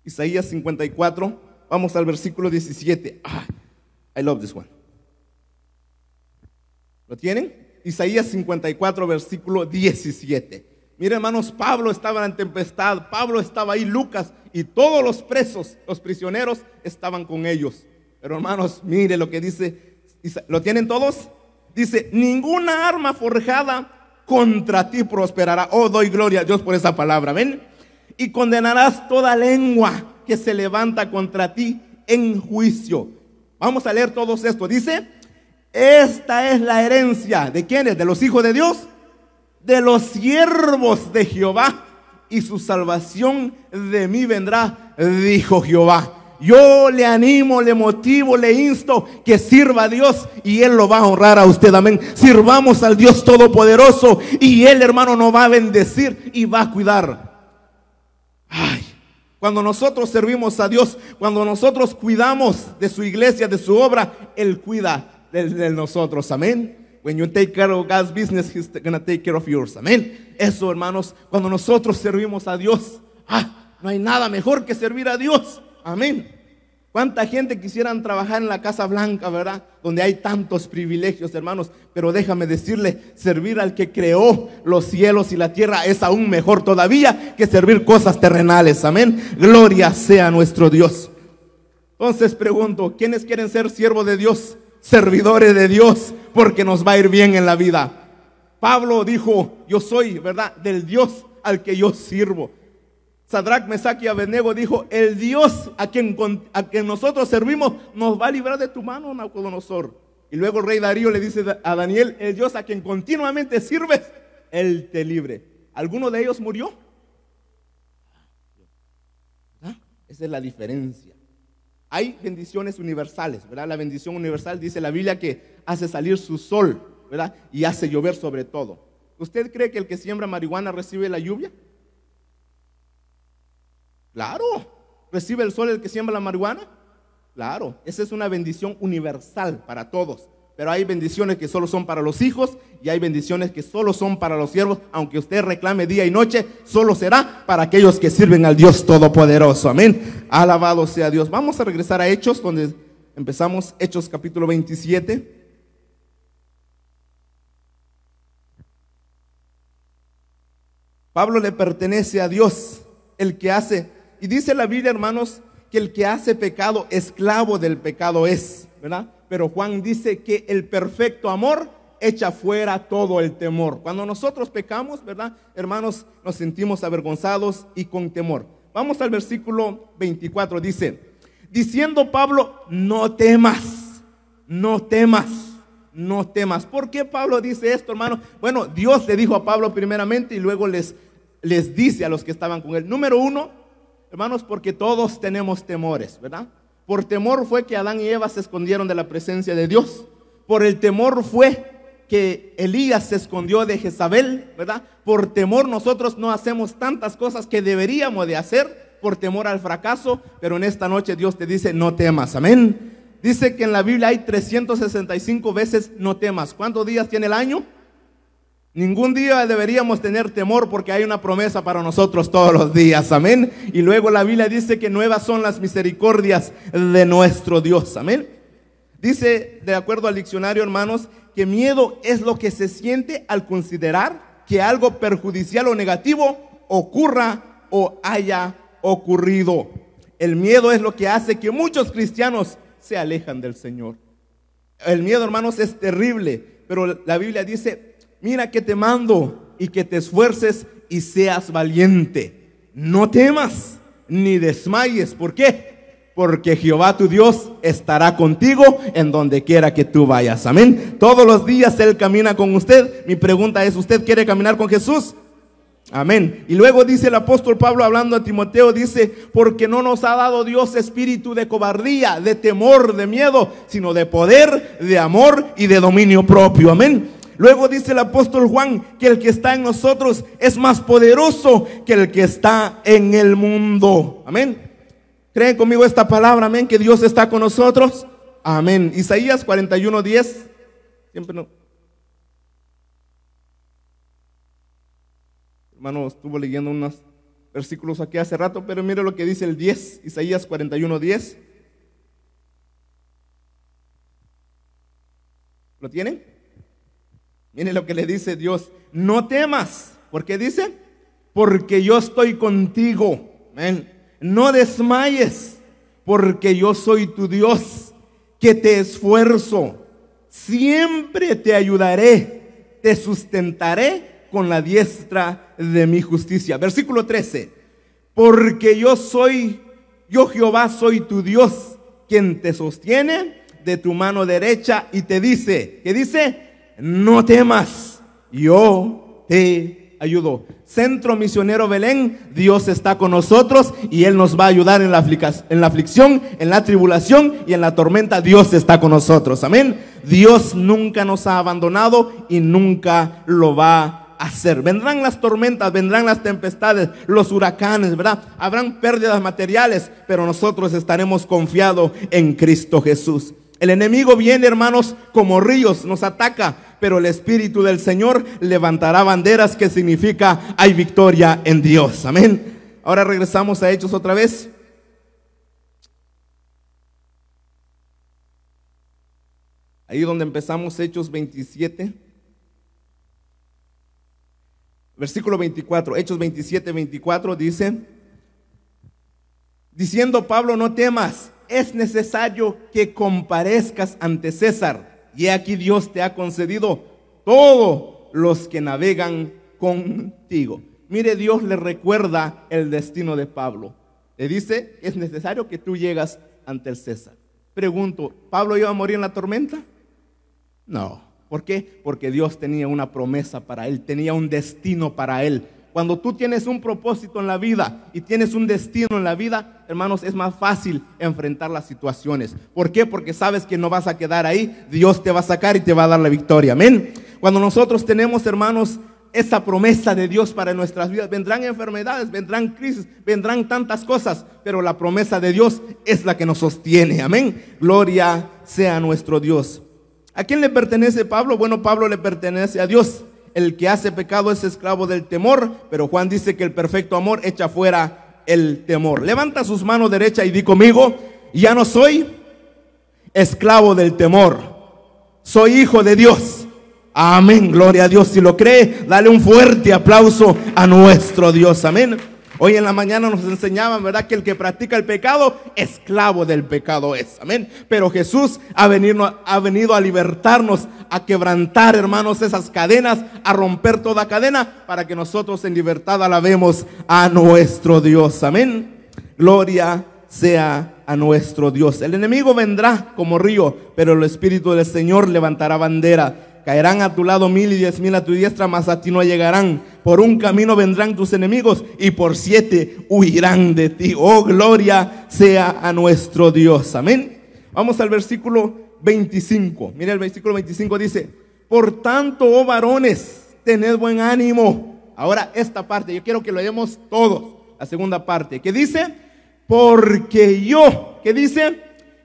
Isaías 54. Vamos al versículo 17. I love this one. ¿Lo tienen? Isaías 54, versículo 17. Mira, hermanos, Pablo estaba en tempestad, Pablo estaba ahí, Lucas y todos los presos, los prisioneros estaban con ellos. Pero hermanos, mire lo que dice, ¿lo tienen todos? Dice: ninguna arma forjada contra ti prosperará. Doy gloria a Dios por esa palabra, ¿ven? Y condenarás toda lengua que se levanta contra ti en juicio. Vamos a leer todos esto. Dice: esta es la herencia, ¿de quiénes? De los hijos de Dios, de los siervos de Jehová, y su salvación de mí vendrá, dijo Jehová. Yo le animo, le motivo, le insto que sirva a Dios y Él lo va a honrar a usted, amén. Sirvamos al Dios Todopoderoso y Él, hermano, nos va a bendecir y va a cuidar. Cuando nosotros servimos a Dios, cuando nosotros cuidamos de su iglesia, de su obra, Él cuida de nosotros, amén. When you take care of God's business, He's gonna take care of yours, amén. Eso, hermanos, cuando nosotros servimos a Dios, no hay nada mejor que servir a Dios, amén. Cuánta gente quisieran trabajar en la Casa Blanca, ¿verdad? Donde hay tantos privilegios, hermanos. Pero déjame decirle, servir al que creó los cielos y la tierra es aún mejor todavía que servir cosas terrenales, amén. Gloria sea nuestro Dios. Entonces pregunto, ¿quiénes quieren ser siervos de Dios? Servidores de Dios, porque nos va a ir bien en la vida. Pablo dijo: yo soy, ¿verdad?, del Dios al que yo sirvo. Sadrach, Mesach y Abednego dijo: el Dios a quien nosotros servimos nos va a librar de tu mano, Nabucodonosor. Y luego el rey Darío le dice a Daniel: el Dios a quien continuamente sirves, Él te libre. ¿Alguno de ellos murió? ¿Ah? Esa es la diferencia. Hay bendiciones universales, ¿verdad? La bendición universal dice la Biblia que hace salir su sol, ¿verdad? Y hace llover sobre todo. ¿Usted cree que el que siembra marihuana recibe la lluvia? Claro. ¿Recibe el sol el que siembra la marihuana? Claro. Esa es una bendición universal para todos. Pero hay bendiciones que solo son para los hijos y hay bendiciones que solo son para los siervos. Aunque usted reclame día y noche, solo será para aquellos que sirven al Dios Todopoderoso. Amén. Alabado sea Dios. Vamos a regresar a Hechos, donde empezamos. Hechos capítulo 27. Pablo le pertenece a Dios, el que hace. Y dice la Biblia, hermanos, que el que hace pecado, esclavo del pecado es, ¿verdad? Pero Juan dice que el perfecto amor echa fuera todo el temor. Cuando nosotros pecamos, ¿verdad, hermanos? Nos sentimos avergonzados y con temor. Vamos al versículo 24, dice: diciendo Pablo, no temas, no temas, no temas. ¿Por qué Pablo dice esto, hermano? Bueno, Dios le dijo a Pablo primeramente y luego les dice a los que estaban con él. Número uno, hermanos, porque todos tenemos temores, ¿verdad? Por temor fue que Adán y Eva se escondieron de la presencia de Dios. Por el temor fue que Elías se escondió de Jezabel, ¿verdad? Por temor nosotros no hacemos tantas cosas que deberíamos de hacer, por temor al fracaso. Pero en esta noche Dios te dice: no temas, amén. Dice que en la Biblia hay 365 veces no temas. ¿Cuántos días tiene el año? Ningún día deberíamos tener temor, porque hay una promesa para nosotros todos los días, amén. Y luego la Biblia dice que nuevas son las misericordias de nuestro Dios, amén. Dice, de acuerdo al diccionario, hermanos, que miedo es lo que se siente al considerar que algo perjudicial o negativo ocurra o haya ocurrido. El miedo es lo que hace que muchos cristianos se alejan del Señor. El miedo, hermanos, es terrible, pero la Biblia dice: mira que te mando y que te esfuerces y seas valiente. No temas ni desmayes. ¿Por qué? Porque Jehová tu Dios estará contigo en donde quiera que tú vayas. Amén. Todos los días Él camina con usted. Mi pregunta es: ¿usted quiere caminar con Jesús? Amén. Y luego dice el apóstol Pablo, hablando a Timoteo, dice: porque no nos ha dado Dios espíritu de cobardía, de temor, de miedo, sino de poder, de amor y de dominio propio. Amén. Luego dice el apóstol Juan que el que está en nosotros es más poderoso que el que está en el mundo. Amén. ¿Creen conmigo esta palabra? Amén. Que Dios está con nosotros. Amén. Isaías 41:10. Siempre no. Hermano, estuvo leyendo unos versículos aquí hace rato, pero mire lo que dice el 10. Isaías 41:10. ¿Lo tienen? Miren lo que le dice Dios: no temas. ¿Por qué dice? Porque yo estoy contigo. Amén. No desmayes, porque yo soy tu Dios, que te esfuerzo. Siempre te ayudaré, te sustentaré con la diestra de mi justicia. Versículo 13. Porque yo Jehová soy tu Dios, quien te sostiene de tu mano derecha y te dice, ¿qué dice? No temas, yo te ayudo. Centro Misionero Belén, Dios está con nosotros y Él nos va a ayudar en la aflicción, en la tribulación y en la tormenta. Dios está con nosotros, amén. Dios nunca nos ha abandonado y nunca lo va a hacer. Vendrán las tormentas, vendrán las tempestades, los huracanes, ¿verdad? Habrán pérdidas materiales, pero nosotros estaremos confiados en Cristo Jesús. El enemigo viene, hermanos, como ríos, nos ataca, pero el Espíritu del Señor levantará banderas, que significa hay victoria en Dios. Amén. Ahora regresamos a Hechos otra vez. Ahí donde empezamos, Hechos 27. Versículo 24, Hechos 27, 24 dice: diciendo Pablo, no temas, es necesario que comparezcas ante César. Y aquí Dios te ha concedido todos los que navegan contigo. Mire, Dios le recuerda el destino de Pablo. Le dice, es necesario que tú llegas ante el César. Pregunto, ¿Pablo iba a morir en la tormenta? No. ¿Por qué? Porque Dios tenía una promesa para él, tenía un destino para él. Cuando tú tienes un propósito en la vida y tienes un destino en la vida, hermanos, es más fácil enfrentar las situaciones. ¿Por qué? Porque sabes que no vas a quedar ahí, Dios te va a sacar y te va a dar la victoria. Amén. Cuando nosotros tenemos, hermanos, esa promesa de Dios para nuestras vidas, vendrán enfermedades, vendrán crisis, vendrán tantas cosas, pero la promesa de Dios es la que nos sostiene. Amén. Gloria sea a nuestro Dios. ¿A quién le pertenece Pablo? Bueno, Pablo le pertenece a Dios. El que hace pecado es esclavo del temor, pero Juan dice que el perfecto amor echa fuera el temor. Levanta sus manos derecha y di conmigo: ya no soy esclavo del temor, soy hijo de Dios. Amén, gloria a Dios. Si lo cree, dale un fuerte aplauso a nuestro Dios. Amén. Hoy en la mañana nos enseñaban, ¿verdad?, que el que practica el pecado, esclavo del pecado es. Amén. Pero Jesús ha venido a libertarnos, a quebrantar, hermanos, esas cadenas, a romper toda cadena, para que nosotros en libertad alabemos a nuestro Dios. Amén. Gloria sea a nuestro Dios. El enemigo vendrá como río, pero el Espíritu del Señor levantará bandera. Caerán a tu lado 1000 y 10,000 a tu diestra, mas a ti no llegarán. Por un camino vendrán tus enemigos y por 7 huirán de ti. Oh, gloria sea a nuestro Dios. Amén. Vamos al versículo 25. Mira, el versículo 25 dice: por tanto, oh varones, tened buen ánimo. Ahora esta parte, yo quiero que lo leamos todos. La segunda parte, que dice: porque yo, que dice,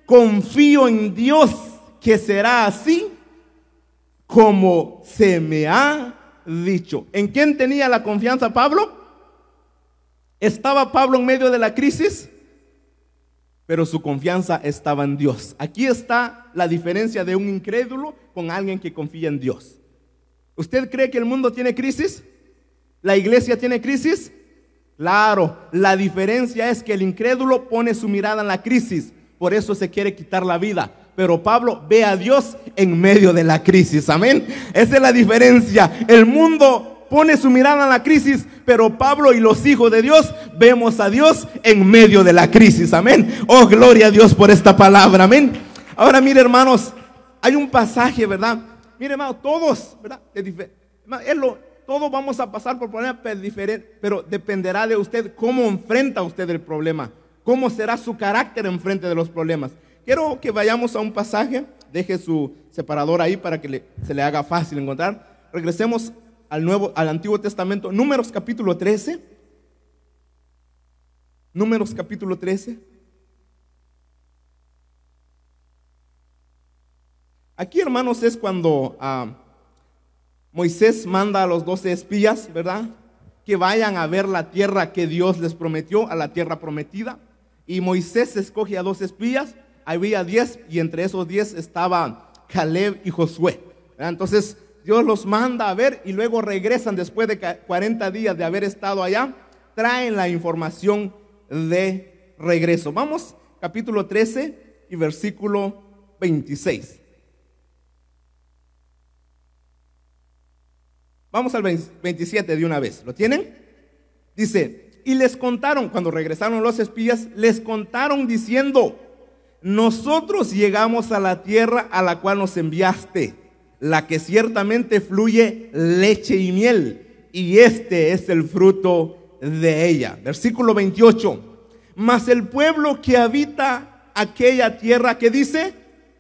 confío en Dios que será así como se me ha dicho. ¿En quién tenía la confianza Pablo? ¿Estaba Pablo en medio de la crisis? Pero su confianza estaba en Dios. Aquí está la diferencia de un incrédulo con alguien que confía en Dios. ¿Usted cree que el mundo tiene crisis? ¿La iglesia tiene crisis? Claro, la diferencia es que el incrédulo pone su mirada en la crisis, por eso se quiere quitar la vida. Pero Pablo ve a Dios en medio de la crisis. Amén. Esa es la diferencia. El mundo pone su mirada en la crisis, pero Pablo y los hijos de Dios vemos a Dios en medio de la crisis. Amén. Oh, gloria a Dios por esta palabra. Amén. Ahora mire, hermanos, hay un pasaje, ¿verdad? Mire, hermano, todos, ¿verdad? Todos vamos a pasar por problemas diferentes, pero dependerá de usted cómo enfrenta usted el problema, cómo será su carácter en frente de los problemas. Quiero que vayamos a un pasaje. Deje su separador ahí para que se le haga fácil encontrar. Regresemos al Antiguo Testamento, Números capítulo 13. Números capítulo 13. Aquí, hermanos, es cuando Moisés manda a los 12 espías, ¿verdad?, que vayan a ver la tierra que Dios les prometió, a la tierra prometida. Y Moisés escoge a 2 espías. Había 10 y entre esos 10 estaba Caleb y Josué, ¿verdad? Entonces Dios los manda a ver y luego regresan después de 40 días de haber estado allá, traen la información de regreso. Vamos, capítulo 13 y versículo 26. Vamos al 27 de una vez. ¿Lo tienen? Dice: y les contaron, cuando regresaron los espías, les contaron diciendo: nosotros llegamos a la tierra a la cual nos enviaste, la que ciertamente fluye leche y miel, y este es el fruto de ella. Versículo 28. Mas el pueblo que habita aquella tierra, que dice,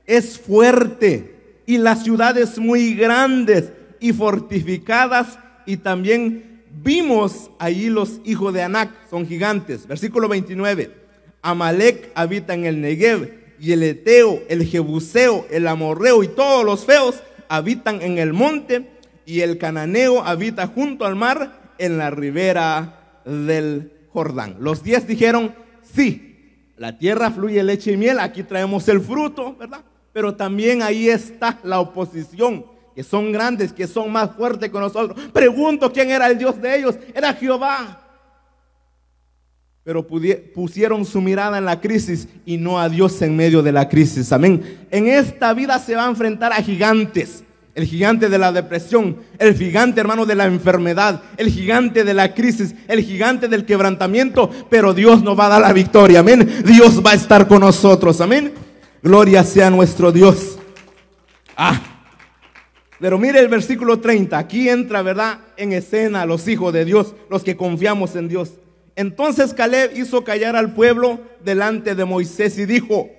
es fuerte, y las ciudades muy grandes y fortificadas, y también vimos allí los hijos de Anac, son gigantes. Versículo 29. Amalek habita en el Negev, y el Eteo, el Jebuseo, el Amorreo y todos los feos habitan en el monte, y el Cananeo habita junto al mar en la ribera del Jordán. Los 10 dijeron: sí, la tierra fluye leche y miel, aquí traemos el fruto, ¿verdad? Pero también ahí está la oposición, que son grandes, que son más fuertes que nosotros. Pregunto quién era el Dios de ellos. Era Jehová. Pero pusieron su mirada en la crisis y no a Dios en medio de la crisis. Amén. En esta vida se va a enfrentar a gigantes. El gigante de la depresión, el gigante, hermano, de la enfermedad, el gigante de la crisis, el gigante del quebrantamiento. Pero Dios nos va a dar la victoria. Amén. Dios va a estar con nosotros. Amén. Gloria sea nuestro Dios. Pero mire el versículo 30, aquí entra, ¿verdad?, en escena los hijos de Dios, los que confiamos en Dios. Entonces Caleb hizo callar al pueblo delante de Moisés y dijo: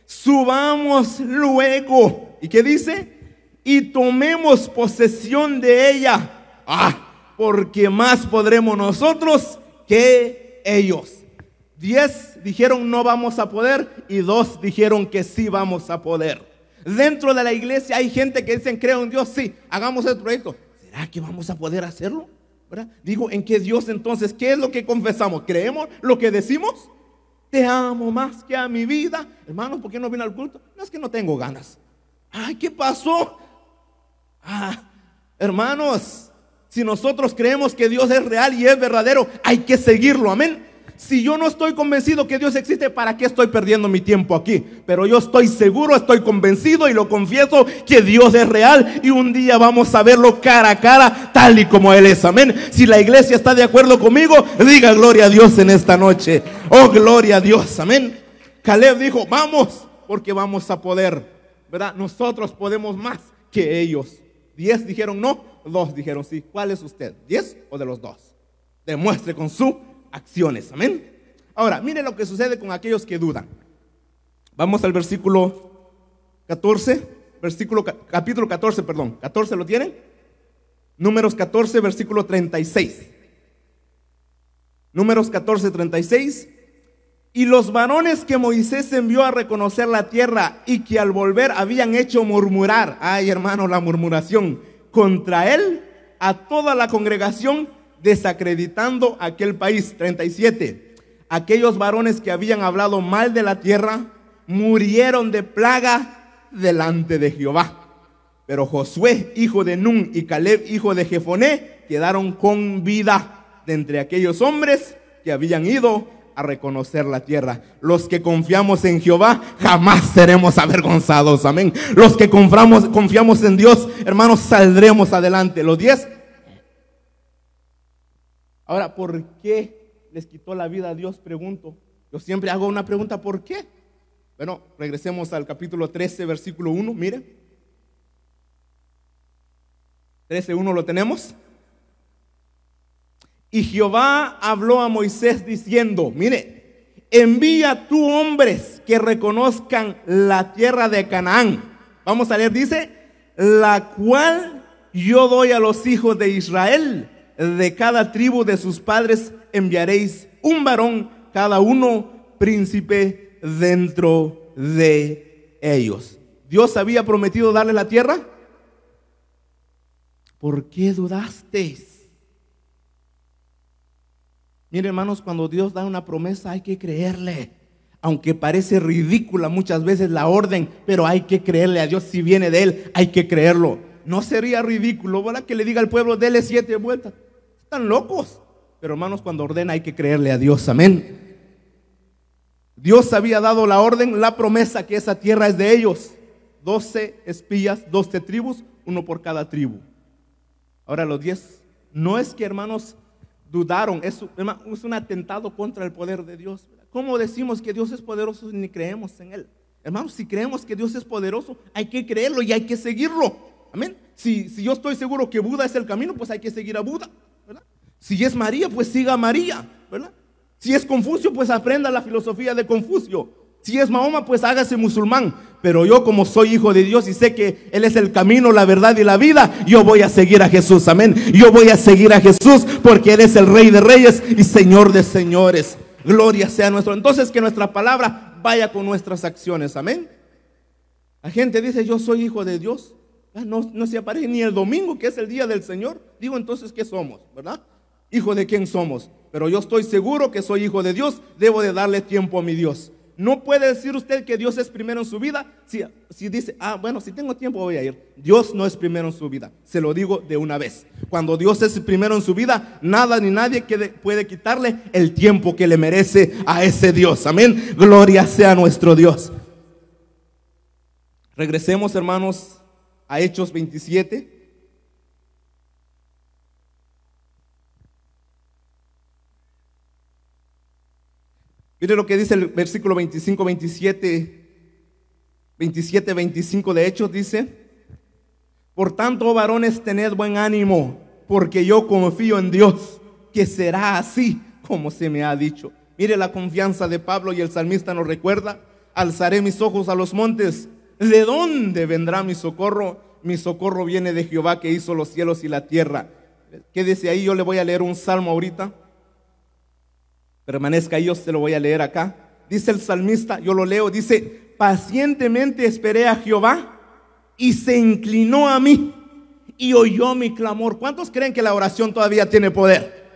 subamos luego. ¿Y qué dice? Y tomemos posesión de ella. Porque más podremos nosotros que ellos. 10 dijeron no vamos a poder y 2 dijeron que sí vamos a poder. Dentro de la iglesia hay gente que dicen creo en Dios, sí, hagamos el proyecto. ¿Será que vamos a poder hacerlo? ¿Verdad? Digo, ¿en qué Dios entonces? ¿Qué es lo que confesamos? ¿Creemos lo que decimos? Te amo más que a mi vida. Hermanos, ¿por qué no viene al culto? No, es que no tengo ganas. Ay, ¿qué pasó? Hermanos, si nosotros creemos que Dios es real y es verdadero, hay que seguirlo, amén. Si yo no estoy convencido que Dios existe, ¿para qué estoy perdiendo mi tiempo aquí? Pero yo estoy seguro, estoy convencido y lo confieso que Dios es real y un día vamos a verlo cara a cara tal y como Él es, amén. Si la iglesia está de acuerdo conmigo, diga gloria a Dios en esta noche. Oh, gloria a Dios, amén. Caleb dijo, vamos, porque vamos a poder, ¿verdad? Nosotros podemos más que ellos. 10 dijeron no, 2 dijeron sí. ¿Cuál es usted? ¿10 o de los 2? Demuestre con su acciones, amén. Ahora, mire lo que sucede con aquellos que dudan. Vamos al versículo 14, capítulo 14, perdón. 14, ¿lo tienen? Números 14, versículo 36. Números 14, 36. Y los varones que Moisés envió a reconocer la tierra y que al volver habían hecho murmurar, ay hermano, la murmuración, contra él, a toda la congregación, desacreditando aquel país. 37. Aquellos varones que habían hablado mal de la tierra murieron de plaga delante de Jehová. Pero Josué, hijo de Nun, y Caleb, hijo de Jefoné, quedaron con vida de entre aquellos hombres que habían ido a reconocer la tierra. Los que confiamos en Jehová jamás seremos avergonzados, amén. Los que confiamos en Dios, hermanos, saldremos adelante. Los 10. Ahora, ¿por qué les quitó la vida a Dios? Pregunto. Yo siempre hago una pregunta, ¿por qué? Bueno, regresemos al capítulo 13, versículo 1, mire. 13:1 lo tenemos. Y Jehová habló a Moisés diciendo, mire, envía tú hombres que reconozcan la tierra de Canaán. Vamos a leer, dice, la cual yo doy a los hijos de Israel. De cada tribu de sus padres enviaréis un varón, cada uno príncipe dentro de ellos. ¿Dios había prometido darle la tierra? ¿Por qué dudasteis? Miren, hermanos, cuando Dios da una promesa hay que creerle. Aunque parece ridícula muchas veces la orden, pero hay que creerle a Dios. Si viene de Él, hay que creerlo. No sería ridículo, ¿verdad?, que le diga al pueblo, dele 7 vueltas. Están locos. Pero hermanos, cuando ordena hay que creerle a Dios, amén. Dios había dado la orden, la promesa que esa tierra es de ellos. 12 espías, 12 tribus, uno por cada tribu. Ahora los 10, no es que, hermanos, dudaron, es un atentado contra el poder de Dios. ¿Cómo decimos que Dios es poderoso si ni creemos en Él? Hermanos, si creemos que Dios es poderoso, hay que creerlo y hay que seguirlo, amén. Si yo estoy seguro que Buda es el camino, pues hay que seguir a Buda, ¿verdad? Si es María, pues siga a María, ¿verdad? Si es Confucio, pues aprenda la filosofía de Confucio. Si es Mahoma, pues hágase musulmán. Pero yo, como soy hijo de Dios y sé que Él es el camino, la verdad y la vida, yo voy a seguir a Jesús, amén. Yo voy a seguir a Jesús porque Él es el Rey de Reyes y Señor de Señores. Gloria sea nuestro. Entonces que nuestra palabra vaya con nuestras acciones, amén. La gente dice, yo soy hijo de Dios. No se aparece ni el domingo, que es el día del Señor. Digo, entonces, ¿qué somos? ¿Verdad? ¿Hijo de quién somos? Pero yo estoy seguro que soy hijo de Dios. Debo de darle tiempo a mi Dios. No puede decir usted que Dios es primero en su vida si dice, bueno, si tengo tiempo voy a ir. Dios no es primero en su vida, se lo digo de una vez. Cuando Dios es primero en su vida, nada ni nadie puede quitarle el tiempo que le merece a ese Dios, amén. Gloria sea a nuestro Dios. Regresemos, hermanos, a Hechos 27. Mire lo que dice el versículo 25, 27, 25 de Hechos, dice, Por tanto, varones, tened buen ánimo, porque yo confío en Dios, que será así como se me ha dicho. Mire la confianza de Pablo, y el salmista nos recuerda: alzaré mis ojos a los montes, ¿de dónde vendrá mi socorro? Mi socorro viene de Jehová, que hizo los cielos y la tierra. Quédese ahí, yo le voy a leer un salmo ahorita. Permanezca ahí, yo se lo voy a leer acá. Dice el salmista, yo lo leo, dice: pacientemente esperé a Jehová, y se inclinó a mí, y oyó mi clamor. ¿Cuántos creen que la oración todavía tiene poder?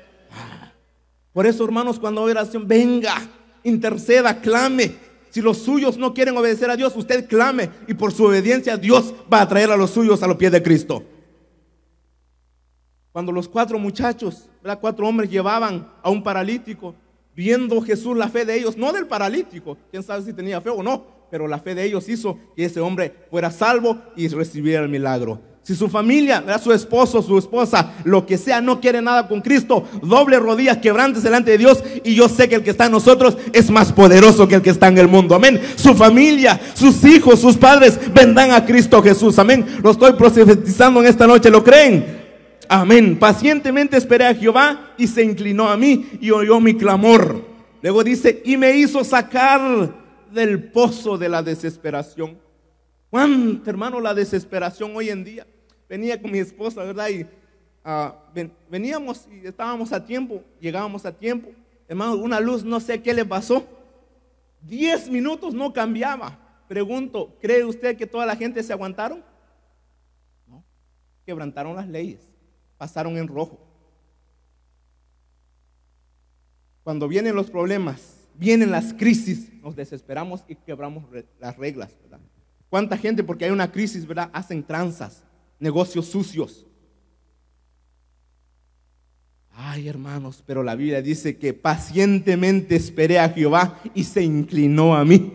Por eso, hermanos, cuando hay oración, venga, interceda, clame. Si los suyos no quieren obedecer a Dios, usted clame, y por su obediencia Dios va a traer a los suyos a los pies de Cristo. Cuando los 4 muchachos, 4 hombres llevaban a un paralítico, viendo Jesús la fe de ellos, no del paralítico, quién sabe si tenía fe o no, pero la fe de ellos hizo que ese hombre fuera salvo y recibiera el milagro. Si su familia, su esposo, su esposa, lo que sea, no quiere nada con Cristo, doble rodillas, quebrantes delante de Dios, y yo sé que el que está en nosotros es más poderoso que el que está en el mundo. Amén. Su familia, sus hijos, sus padres vendrán a Cristo Jesús. Amén. Lo estoy profetizando en esta noche, ¿lo creen? Amén. Pacientemente esperé a Jehová, y se inclinó a mí y oyó mi clamor. Luego dice: y me hizo sacar del pozo de la desesperación. ¿Cuánto, hermano, la desesperación hoy en día? Venía con mi esposa, ¿verdad? Y veníamos y estábamos a tiempo, llegábamos a tiempo. Hermano, una luz, no sé qué le pasó. 10 minutos no cambiaba. Pregunto, ¿cree usted que toda la gente se aguantaron? No, quebrantaron las leyes, pasaron en rojo. Cuando vienen los problemas, vienen las crisis, nos desesperamos y quebramos las reglas, ¿verdad? ¿Cuánta gente, porque hay una crisis, ¿verdad?, hacen tranzas, negocios sucios? Ay, hermanos, pero la Biblia dice que pacientemente esperé a Jehová, y se inclinó a mí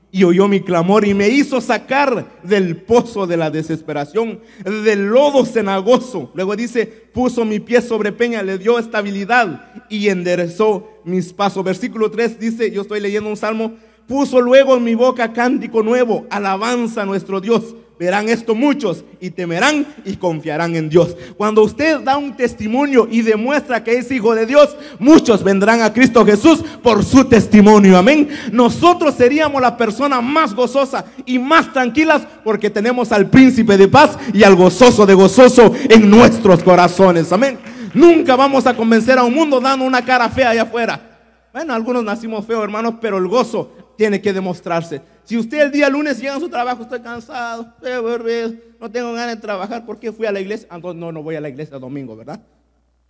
y oyó mi clamor, y me hizo sacar del pozo de la desesperación, del lodo cenagoso. Luego dice: puso mi pie sobre peña, le dio estabilidad y enderezó mis pasos. Versículo 3 dice, yo estoy leyendo un salmo: puso luego en mi boca cántico nuevo, alabanza a nuestro Dios. Verán esto muchos y temerán y confiarán en Dios. Cuando usted da un testimonio y demuestra que es hijo de Dios, muchos vendrán a Cristo Jesús por su testimonio. Amén. Nosotros seríamos la persona más gozosa y más tranquilas, porque tenemos al príncipe de paz y al gozoso de gozoso en nuestros corazones. Amén. Nunca vamos a convencer a un mundo dando una cara fea allá afuera. Bueno, algunos nacimos feos, hermanos, pero el gozo tiene que demostrarse. Si usted el día lunes llega a su trabajo: estoy cansado, estoy aburrido, no tengo ganas de trabajar, ¿por qué fui a la iglesia? Entonces no voy a la iglesia domingo, ¿verdad?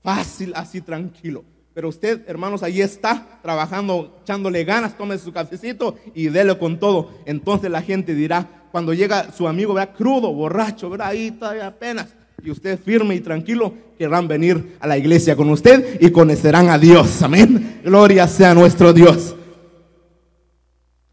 Fácil, así, tranquilo. Pero usted, hermanos, ahí está trabajando, echándole ganas, tome su cafecito y dele con todo. Entonces la gente dirá, cuando llega su amigo, ¿verdad?, crudo, borracho, ¿verdad?, ahí todavía apenas, y usted firme y tranquilo, querrán venir a la iglesia con usted y conocerán a Dios. Amén. Gloria sea a nuestro Dios.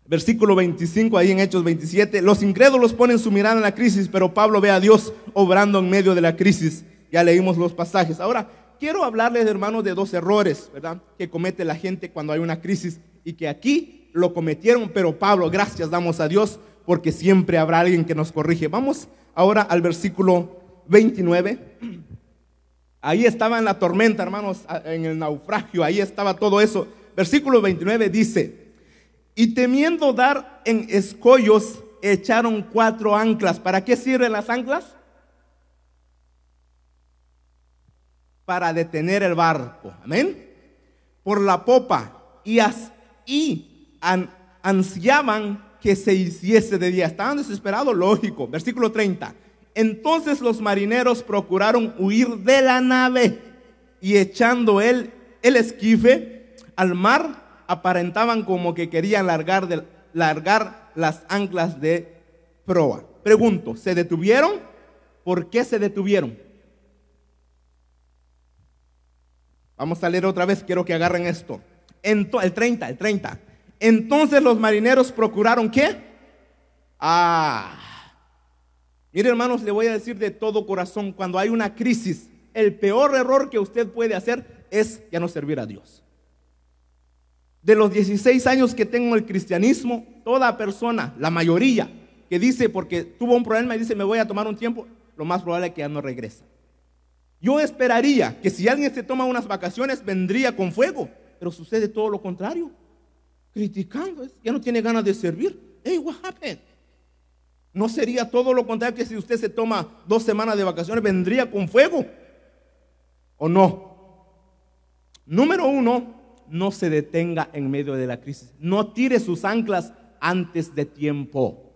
Versículo 25, ahí en Hechos 27, los incrédulos ponen su mirada en la crisis, pero Pablo ve a Dios obrando en medio de la crisis. Ya leímos los pasajes. Ahora, quiero hablarles, hermanos, de 2 errores, ¿verdad?, que comete la gente cuando hay una crisis, y que aquí lo cometieron, pero Pablo, gracias damos a Dios, porque siempre habrá alguien que nos corrige. Vamos ahora al versículo 29. Ahí estaba en la tormenta, hermanos, en el naufragio, ahí estaba todo eso. Versículo 29 dice: y temiendo dar en escollos, echaron 4 anclas. ¿Para qué sirven las anclas? Para detener el barco. Amén. Por la popa, y ansiaban que se hiciese de día. Estaban desesperados, lógico. Versículo 30. Entonces los marineros procuraron huir de la nave, y echando el esquife al mar, aparentaban como que querían largar las anclas de proa. Pregunto, ¿se detuvieron? ¿Por qué se detuvieron? Vamos a leer otra vez, quiero que agarren esto. El 30. Entonces los marineros procuraron, ¿qué? Mire, hermanos, le voy a decir de todo corazón, cuando hay una crisis, el peor error que usted puede hacer es ya no servir a Dios. De los 16 años que tengo en el cristianismo, toda persona, la mayoría, que dice, porque tuvo un problema y dice, me voy a tomar un tiempo, lo más probable es que ya no regresa. Yo esperaría que si alguien se toma unas vacaciones, vendría con fuego, pero sucede todo lo contrario, criticando, ya no tiene ganas de servir. Hey, what happened? ¿No sería todo lo contrario que si usted se toma 2 semanas de vacaciones, vendría con fuego? ¿O no? Número 1, no se detenga en medio de la crisis. No tire sus anclas antes de tiempo.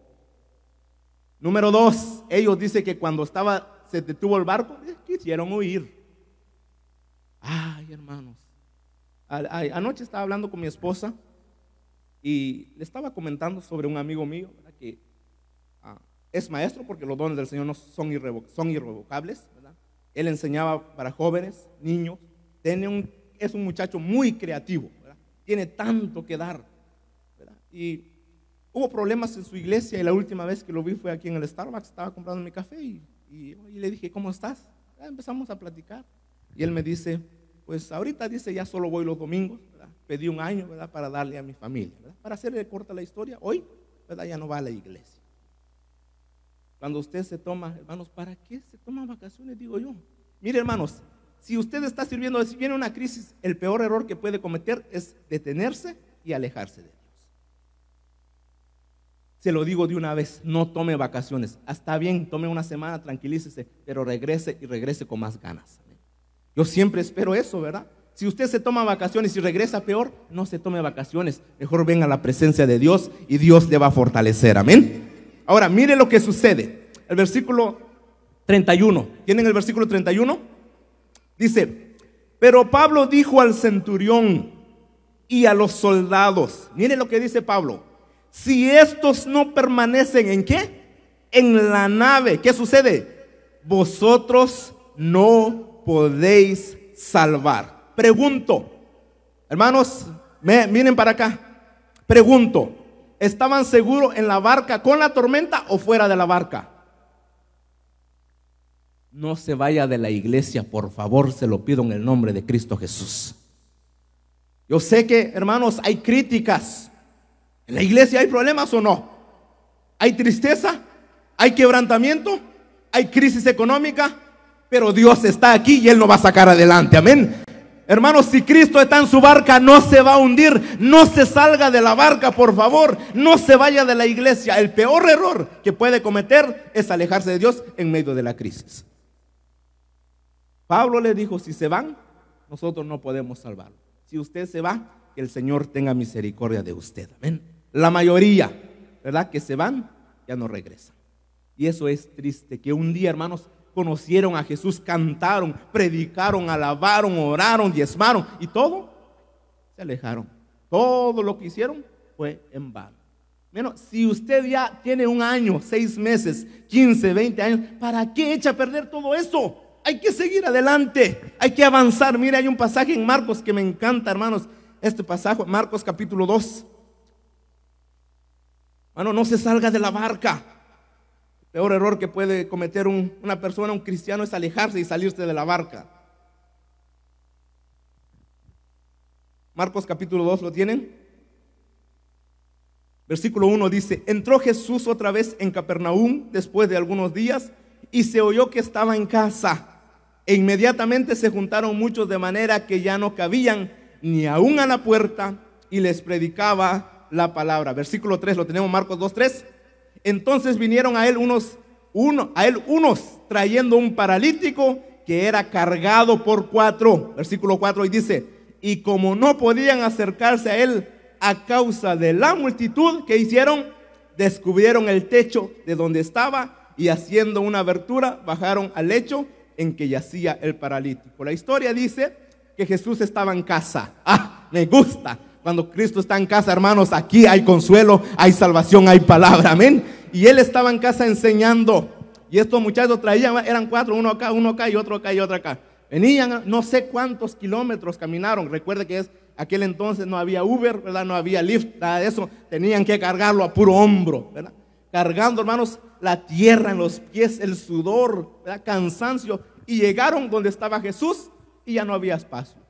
Número 2, ellos dicen que cuando se detuvo el barco, quisieron huir. Ay, hermanos. Anoche estaba hablando con mi esposa y le estaba comentando sobre un amigo mío, ¿verdad? Que es maestro, porque los dones del Señor no son irrevocables, ¿verdad? Él enseñaba para jóvenes, niños. Es un muchacho muy creativo, ¿verdad? Tiene tanto que dar, ¿verdad? Y hubo problemas en su iglesia, y la última vez que lo vi fue aquí en el Starbucks. Estaba comprando mi café y le dije, ¿cómo estás? Empezamos a platicar y él me dice, pues ahorita dice, ya solo voy los domingos, ¿verdad? Pedí un año, ¿verdad? Para darle a mi familia, ¿verdad? Para hacerle corta la historia, hoy, ¿verdad? Ya no va a la iglesia. Cuando usted se toma, hermanos, ¿para qué se toma vacaciones? Digo yo. Mire, hermanos, si usted está sirviendo, si viene una crisis, el peor error que puede cometer es detenerse y alejarse de Dios. Se lo digo de una vez, no tome vacaciones. Está bien, tome una semana, tranquilícese, pero regrese con más ganas. Yo siempre espero eso, ¿verdad? Si usted se toma vacaciones y regresa peor, no se tome vacaciones. Mejor venga a la presencia de Dios y Dios le va a fortalecer. Amén. Ahora, mire lo que sucede. El versículo 31. ¿Tienen el versículo 31? Dice, pero Pablo dijo al centurión y a los soldados, mire lo que dice Pablo, si estos no permanecen ¿en qué? En la nave, ¿qué sucede? Vosotros no podéis salvar. Pregunto, hermanos, miren para acá. Pregunto, ¿estaban seguros en la barca con la tormenta o fuera de la barca? No se vaya de la iglesia, por favor, se lo pido en el nombre de Cristo Jesús. Yo sé que, hermanos, hay críticas. ¿En la iglesia hay problemas o no? ¿Hay tristeza? ¿Hay quebrantamiento? ¿Hay crisis económica? Pero Dios está aquí y Él nos va a sacar adelante, amén. Hermanos, si Cristo está en su barca, no se va a hundir. No se salga de la barca, por favor. No se vaya de la iglesia. El peor error que puede cometer es alejarse de Dios en medio de la crisis. Pablo le dijo, si se van, nosotros no podemos salvarlo. Si usted se va, que el Señor tenga misericordia de usted, amén. La mayoría, ¿verdad? Que se van, ya no regresan. Y eso es triste, que un día, hermanos, conocieron a Jesús, cantaron, predicaron, alabaron, oraron, diezmaron y todo, se alejaron. Todo lo que hicieron fue en vano. Bueno, si usted ya tiene 1 año, 6 meses, 15, 20 años, ¿para qué echa a perder todo eso? Hay que seguir adelante, hay que avanzar. Mire, hay un pasaje en Marcos que me encanta, hermanos. Este pasaje, Marcos capítulo 2. Hermano, no se salga de la barca. El peor error que puede cometer una persona, un cristiano, es alejarse y salirse de la barca. Marcos capítulo 2, ¿lo tienen? Versículo 1 dice, entró Jesús otra vez en Capernaum después de algunos días y se oyó que estaba en casa. E inmediatamente se juntaron muchos de manera que ya no cabían ni aún a la puerta y les predicaba la palabra. Versículo 3, lo tenemos, Marcos 2:3. Entonces vinieron a él unos trayendo un paralítico que era cargado por 4. Versículo 4 y dice, y como no podían acercarse a él a causa de la multitud, ¿qué hicieron? Descubrieron el techo de donde estaba y haciendo una abertura bajaron al lecho en que yacía el paralítico. La historia dice que Jesús estaba en casa. Me gusta. Cuando Cristo está en casa, hermanos, aquí hay consuelo, hay salvación, hay palabra, amén. Y Él estaba en casa enseñando. Y estos muchachos traían, eran 4, uno acá y otro acá. Venían, no sé cuántos kilómetros caminaron. Recuerde que aquel entonces no había Uber, ¿verdad? No había Lyft, nada de eso. Tenían que cargarlo a puro hombro, ¿verdad? Cargando, hermanos, la tierra en los pies, el sudor, ¿verdad? Cansancio. Y llegaron donde estaba Jesús y ya no había espacio.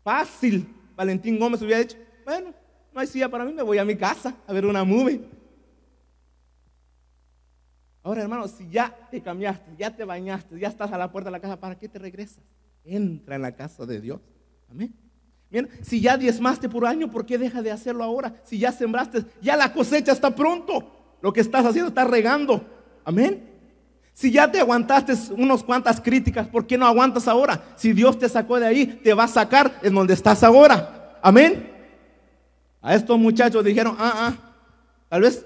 Fácil. Valentín Gómez hubiera dicho, bueno, no hay silla para mí, me voy a mi casa a ver una movie. Ahora, hermano, si ya te cambiaste, ya te bañaste, ya estás a la puerta de la casa, ¿para qué te regresas? Entra en la casa de Dios. Amén. Bien, si ya diezmaste por año, ¿por qué dejas de hacerlo ahora? Si ya sembraste, ya la cosecha está pronto. Lo que estás haciendo, estás regando. Amén. Si ya te aguantaste unas cuantas críticas, ¿por qué no aguantas ahora? Si Dios te sacó de ahí, te va a sacar en donde estás ahora. Amén. A estos muchachos dijeron,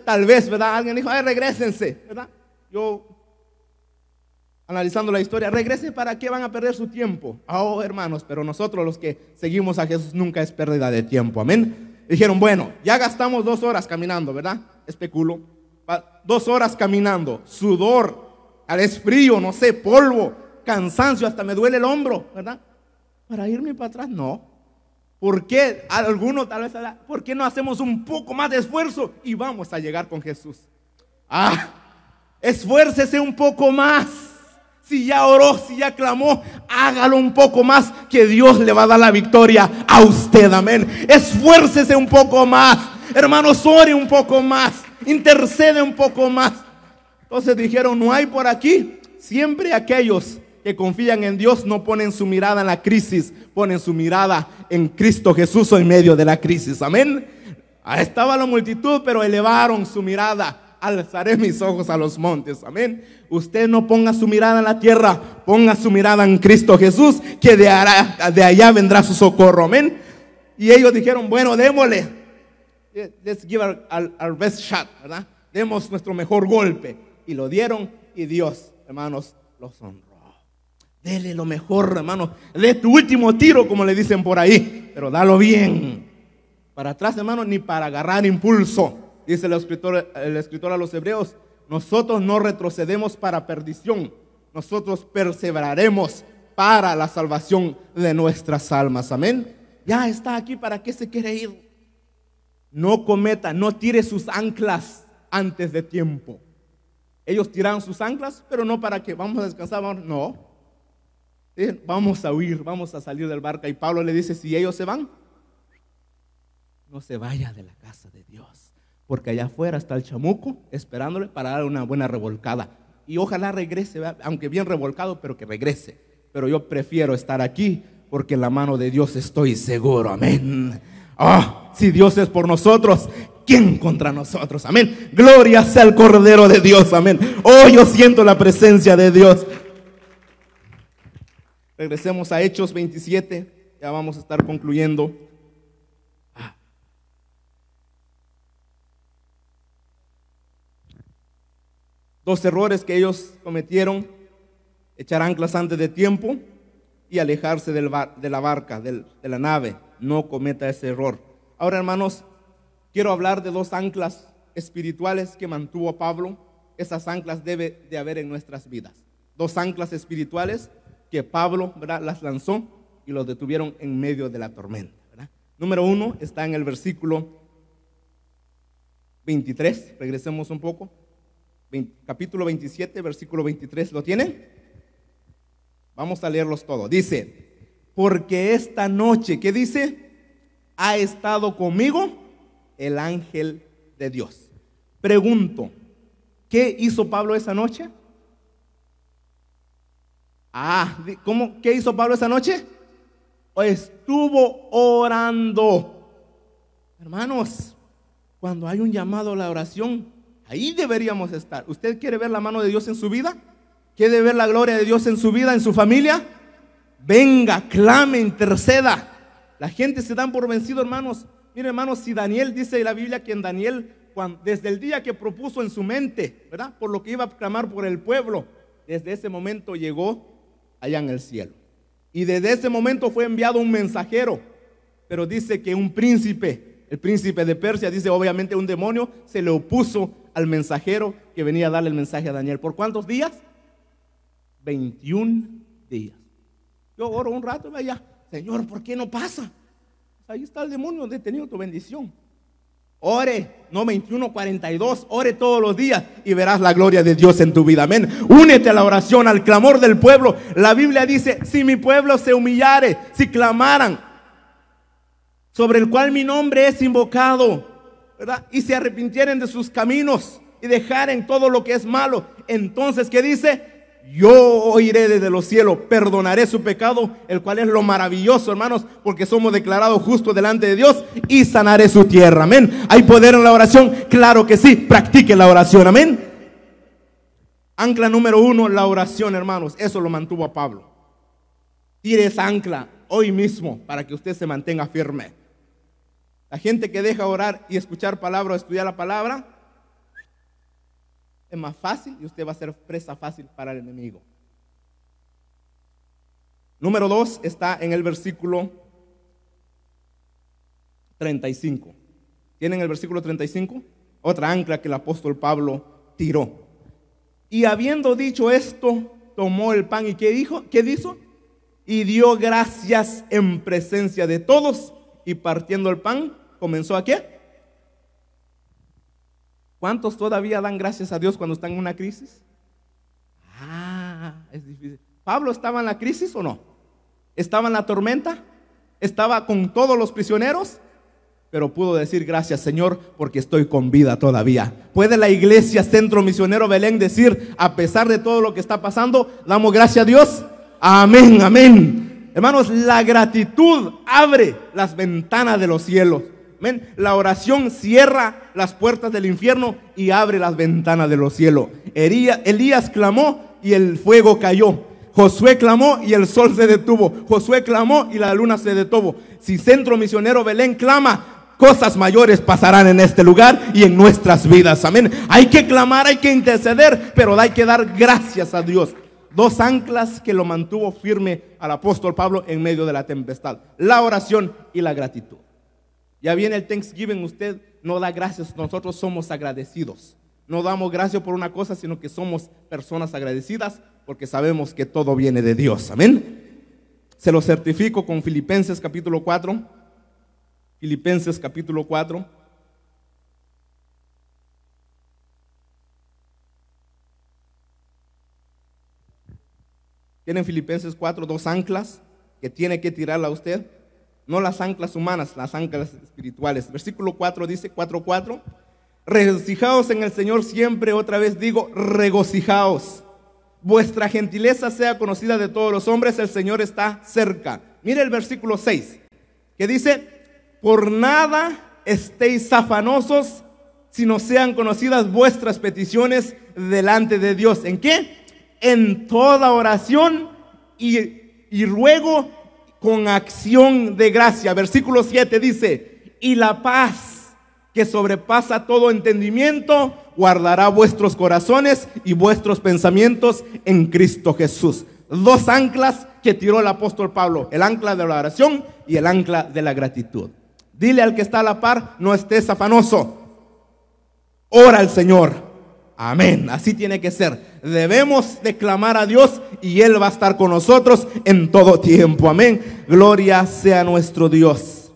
tal vez, ¿verdad? Alguien dijo, regrésense, ¿verdad? Yo, analizando la historia, regresen, ¿para qué van a perder su tiempo? Hermanos, pero nosotros los que seguimos a Jesús nunca es pérdida de tiempo, amén. Dijeron, bueno, ya gastamos 2 horas caminando, ¿verdad? Especulo, 2 horas caminando, sudor, tal vez frío, no sé, polvo, cansancio, hasta me duele el hombro, ¿verdad? Para irme para atrás, no. ¿Por qué? Algunos tal vez, ¿por qué no hacemos un poco más de esfuerzo y vamos a llegar con Jesús? Esfuércese un poco más. Si ya oró, si ya clamó, hágalo un poco más, que Dios le va a dar la victoria a usted, amén. Esfuércese un poco más, hermanos, ore un poco más, intercede un poco más. Entonces dijeron, no hay por aquí. Siempre aquellos que confían en Dios no ponen su mirada en la crisis, ponen su mirada en Cristo Jesús o en medio de la crisis, amén. Ahí estaba la multitud, pero elevaron su mirada. Alzaré mis ojos a los montes, amén. Usted no ponga su mirada en la tierra, ponga su mirada en Cristo Jesús, que de allá vendrá su socorro, amén. Y ellos dijeron, bueno, démosle, let's give our best shot, ¿verdad? Demos nuestro mejor golpe. Y lo dieron, y Dios, hermanos, los honró. Dele lo mejor, hermanos. De tu último tiro, como le dicen por ahí, pero dalo bien. Para atrás, hermanos, ni para agarrar impulso. Dice el escritor a los Hebreos, nosotros no retrocedemos para perdición, nosotros perseveraremos para la salvación de nuestras almas, amén. Ya está aquí, ¿para qué se quiere ir? No cometa, no tire sus anclas antes de tiempo. Ellos tiraron sus anclas, pero no para que vamos a descansar, no. Vamos a huir, vamos a salir del barco. Y Pablo le dice, si ellos se van, no se vaya de la casa de Dios, porque allá afuera está el chamuco esperándole para dar una buena revolcada. Y ojalá regrese, ¿verdad? Aunque bien revolcado, pero que regrese. Pero yo prefiero estar aquí, porque en la mano de Dios estoy seguro, amén. Si Dios es por nosotros, ¿quién contra nosotros? Amén. Gloria sea el Cordero de Dios, amén. Yo siento la presencia de Dios. Regresemos a Hechos 27, ya vamos a estar concluyendo. 2 errores que ellos cometieron: echar anclas antes de tiempo y alejarse de la barca, de la nave. No cometa ese error. Ahora, hermanos, quiero hablar de 2 anclas espirituales que mantuvo Pablo. Esas anclas debe de haber en nuestras vidas. 2 anclas espirituales que Pablo, ¿verdad?, las lanzó y los detuvieron en medio de la tormenta, ¿verdad? Número 1 está en el versículo 23. Regresemos un poco. Capítulo 27, versículo 23. ¿Lo tienen? Vamos a leerlos todos. Dice, porque esta noche, ¿qué dice? Ha estado conmigo el ángel de Dios. Pregunto, ¿qué hizo Pablo esa noche? ¿Cómo? ¿Qué hizo Pablo esa noche? Estuvo orando. Hermanos, cuando hay un llamado a la oración, ahí deberíamos estar. ¿Usted quiere ver la mano de Dios en su vida? ¿Quiere ver la gloria de Dios en su vida, en su familia? Venga, clame, interceda. La gente se dan por vencido, hermanos. Miren, hermanos, si Daniel, dice la Biblia que en Daniel, desde el día que propuso en su mente, ¿verdad?, por lo que iba a clamar por el pueblo, desde ese momento llegó allá en el cielo. Y desde ese momento fue enviado un mensajero. Pero dice que un príncipe, el príncipe de Persia, dice obviamente un demonio, se le opuso al mensajero que venía a darle el mensaje a Daniel. ¿Por cuántos días? 21 días. Yo oro un rato, vaya, Señor, ¿por qué no pasa? Ahí está el demonio detenido, tu bendición. Ore, no 21, 42, ore todos los días y verás la gloria de Dios en tu vida, amén. Únete a la oración, al clamor del pueblo. La Biblia dice, si mi pueblo se humillare, si clamaran, sobre el cual mi nombre es invocado, ¿verdad?, y se arrepintieren de sus caminos, y dejar en todo lo que es malo. Entonces, ¿qué dice? Yo oiré desde los cielos, perdonaré su pecado, el cual es lo maravilloso, hermanos, porque somos declarados justos delante de Dios, y sanaré su tierra. Amén. ¿Hay poder en la oración? Claro que sí. Practique la oración. Amén. Ancla número 1, la oración, hermanos. Eso lo mantuvo a Pablo. Tire esa ancla hoy mismo para que usted se mantenga firme. La gente que deja orar y escuchar palabra o estudiar la palabra, es más fácil y usted va a ser presa fácil para el enemigo. Número 2 está en el versículo 35. ¿Tienen el versículo 35? Otra ancla que el apóstol Pablo tiró. Y habiendo dicho esto, tomó el pan y ¿qué dijo? ¿Qué hizo? Y dio gracias en presencia de todos, y partiendo el pan, comenzó a ¿qué? ¿Cuántos todavía dan gracias a Dios cuando están en una crisis? Es difícil. ¿Pablo estaba en la crisis o no? ¿Estaba en la tormenta? ¿Estaba con todos los prisioneros? Pero pudo decir gracias, Señor, porque estoy con vida todavía. ¿Puede la iglesia Centro Misionero Belén decir, a pesar de todo lo que está pasando, damos gracias a Dios? Amén, amén. Hermanos, la gratitud abre las ventanas de los cielos. Amén. La oración cierra las puertas del infierno y abre las ventanas de los cielos. Elías clamó y el fuego cayó. Josué clamó y el sol se detuvo. Josué clamó y la luna se detuvo. Si Centro Misionero Belén clama, cosas mayores pasarán en este lugar y en nuestras vidas. Amén. Hay que clamar, hay que interceder, pero hay que dar gracias a Dios. 2 anclas que lo mantuvo firme al apóstol Pablo en medio de la tempestad: la oración y la gratitud. Ya viene el Thanksgiving, usted no da gracias, nosotros somos agradecidos. No damos gracias por una cosa, sino que somos personas agradecidas porque sabemos que todo viene de Dios. Amén. Se lo certifico con Filipenses capítulo 4. Filipenses capítulo 4. Tienen Filipenses 4, 2 anclas que tiene que tirarla a usted. No las anclas humanas, las anclas espirituales. Versículo 4 dice, 4:4. Regocijaos en el Señor siempre, otra vez digo, regocijaos. Vuestra gentileza sea conocida de todos los hombres, el Señor está cerca. Mire el versículo 6, que dice, por nada estéis afanosos, sino sean conocidas vuestras peticiones delante de Dios. ¿En qué? En toda oración y ruego con acción de gracia. Versículo 7 dice, y la paz que sobrepasa todo entendimiento guardará vuestros corazones y vuestros pensamientos en Cristo Jesús. 2 anclas que tiró el apóstol Pablo: el ancla de la oración y el ancla de la gratitud. Dile al que está a la par, no estés afanoso, ora al Señor. Amén, así tiene que ser. Debemos de clamar a Dios y Él va a estar con nosotros en todo tiempo. Amén, gloria sea nuestro Dios.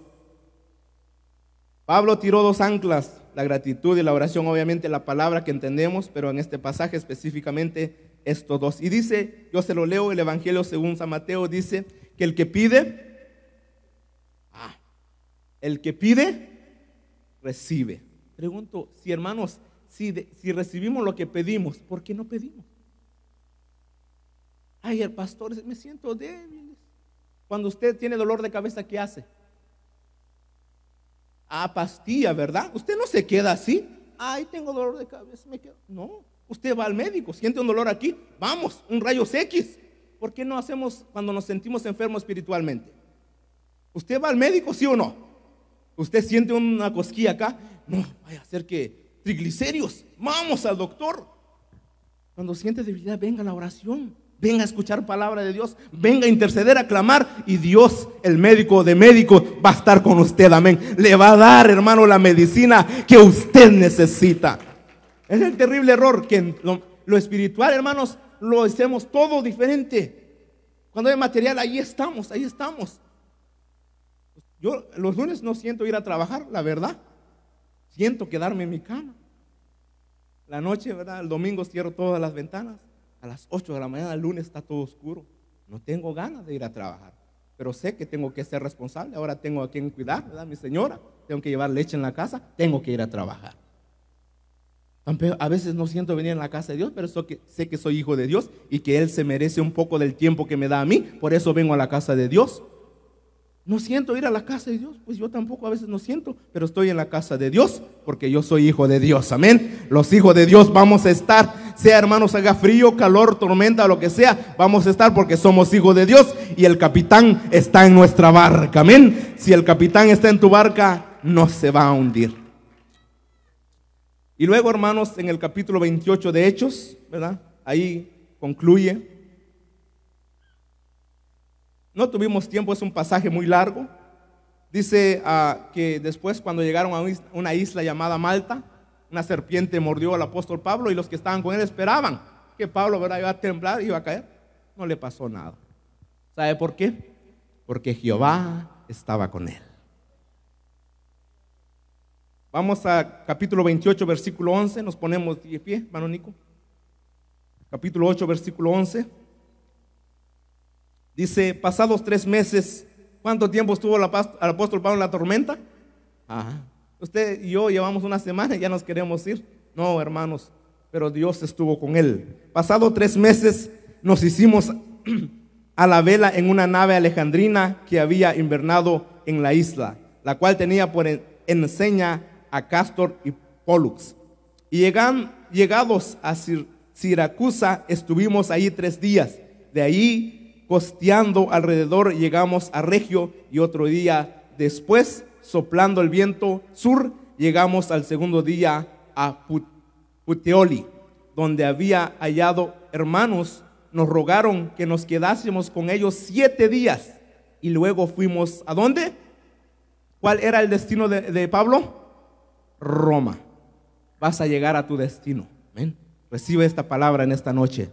Pablo tiró 2 anclas, la gratitud y la oración, obviamente la palabra que entendemos, pero en este pasaje específicamente estos 2. Y dice, yo se lo leo, el Evangelio según San Mateo dice que el que pide, recibe. Pregunto, si hermanos, si recibimos lo que pedimos, ¿por qué no pedimos? Ay, el pastor, me siento débil. Cuando usted tiene dolor de cabeza, ¿qué hace? Pastilla, ¿verdad? Usted no se queda así. Ay, tengo dolor de cabeza, me quedo. No, usted va al médico, siente un dolor aquí, vamos, un rayos X. ¿Por qué no hacemos cuando nos sentimos enfermos espiritualmente? ¿Usted va al médico, sí o no? ¿Usted siente una cosquilla acá? No, vaya a ser que triglicéridos, vamos al doctor. Cuando siente debilidad, venga a la oración, venga a escuchar palabra de Dios, venga a interceder, a clamar, y Dios, el médico de médicos, va a estar con usted. Amén. Le va a dar, hermano, la medicina que usted necesita. Es el terrible error que en lo espiritual, hermanos, lo hacemos todo diferente. Cuando hay material, ahí estamos. Yo los lunes no siento ir a trabajar, la verdad. Siento quedarme en mi cama. La noche, ¿verdad? El domingo cierro todas las ventanas. A las 8 de la mañana, el lunes está todo oscuro. No tengo ganas de ir a trabajar, pero sé que tengo que ser responsable. Ahora tengo a quien cuidar, ¿verdad? Mi señora. Tengo que llevar leche en la casa. Tengo que ir a trabajar. A veces no siento venir a la casa de Dios, pero sé que soy hijo de Dios y que Él se merece un poco del tiempo que me da a mí. Por eso vengo a la casa de Dios. No siento ir a la casa de Dios, pues yo tampoco a veces no siento, pero estoy en la casa de Dios porque yo soy hijo de Dios, amén. Los hijos de Dios vamos a estar, sea hermanos, haga frío, calor, tormenta, lo que sea, vamos a estar porque somos hijos de Dios y el capitán está en nuestra barca, amén. Si el capitán está en tu barca, no se va a hundir. Y luego, hermanos, en el capítulo 28 de Hechos, ¿verdad? Ahí concluye. No tuvimos tiempo, es un pasaje muy largo. Dice que después, cuando llegaron a una isla llamada Malta, una serpiente mordió al apóstol Pablo y los que estaban con él esperaban que Pablo, ¿verdad?, iba a temblar, iba a caer. No le pasó nada. ¿Sabe por qué? Porque Jehová estaba con él. Vamos a capítulo 28, versículo 11. Nos ponemos de pie, hermano Nico. Capítulo 8, versículo 11. Dice, pasados 3 meses, ¿cuánto tiempo estuvo el apóstol Pablo en la tormenta? Usted y yo llevamos una semana y ya nos queremos ir. No, hermanos, pero Dios estuvo con él. Pasados 3 meses nos hicimos a la vela en una nave alejandrina que había invernado en la isla, la cual tenía por enseña a Cástor y Pólux. Y llegados a Siracusa, estuvimos ahí 3 días. De ahí, costeando alrededor, llegamos a Regio, y otro día después, soplando el viento sur, llegamos al segundo día a Puteoli, donde había hallado hermanos. Nos rogaron que nos quedásemos con ellos 7 días y luego fuimos ¿a dónde? ¿Cuál era el destino de Pablo? Roma. Vas a llegar a tu destino. ¿Ven? Recibe esta palabra en esta noche.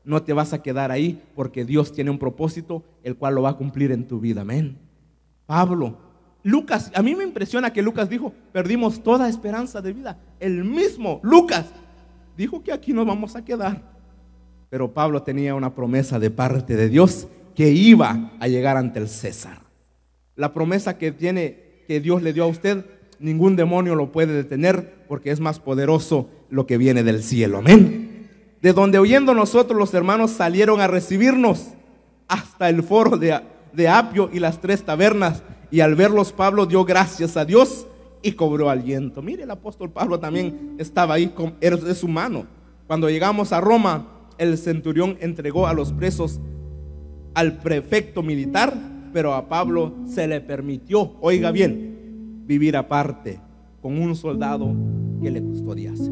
No te vas a quedar ahí porque Dios tiene un propósito el cual lo va a cumplir en tu vida. Amén. Pablo, Lucas, a mí me impresiona que Lucas dijo, perdimos toda esperanza de vida. El mismo Lucas dijo que aquí nos vamos a quedar. Pero Pablo tenía una promesa de parte de Dios que iba a llegar ante el César. La promesa que Dios le dio a usted, ningún demonio lo puede detener porque es más poderoso lo que viene del cielo. Amén. De donde oyendo nosotros los hermanos salieron a recibirnos hasta el foro de Apio y las 3 tabernas, y al verlos Pablo dio gracias a Dios y cobró aliento. Mire, el apóstol Pablo también estaba ahí, es humano. Cuando llegamos a Roma, el centurión entregó a los presos al prefecto militar, pero a Pablo se le permitió, oiga bien, vivir aparte con un soldado que le custodiase.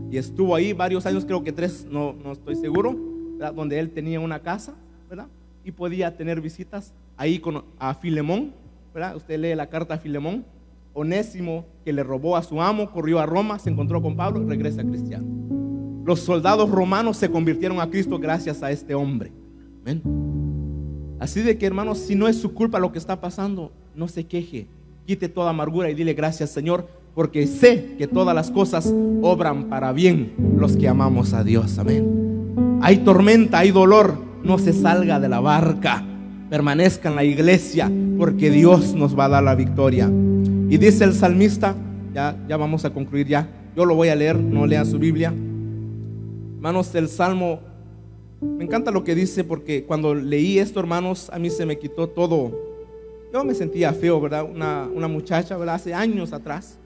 Y estuvo ahí varios años, creo que 3, no estoy seguro, ¿verdad?, donde él tenía una casa, ¿verdad?, y podía tener visitas ahí a Filemón, ¿verdad? Usted lee la carta a Filemón. Onésimo, que le robó a su amo, corrió a Roma, se encontró con Pablo y regresa cristiano. Los soldados romanos se convirtieron a Cristo gracias a este hombre. ¿Ven? Así de que, hermanos, si no es su culpa lo que está pasando, no se queje, quite toda amargura y dile gracias, Señor, porque sé que todas las cosas obran para bien los que amamos a Dios. Amén. Hay tormenta, hay dolor, no se salga de la barca, permanezca en la iglesia, porque Dios nos va a dar la victoria. Y dice el salmista, ya vamos a concluir ya, yo lo voy a leer, no lean su Biblia. Hermanos, el Salmo, me encanta lo que dice, porque cuando leí esto, hermanos, a mí se me quitó todo. Yo me sentía feo, ¿verdad? Una muchacha, ¿verdad?, hace años atrás,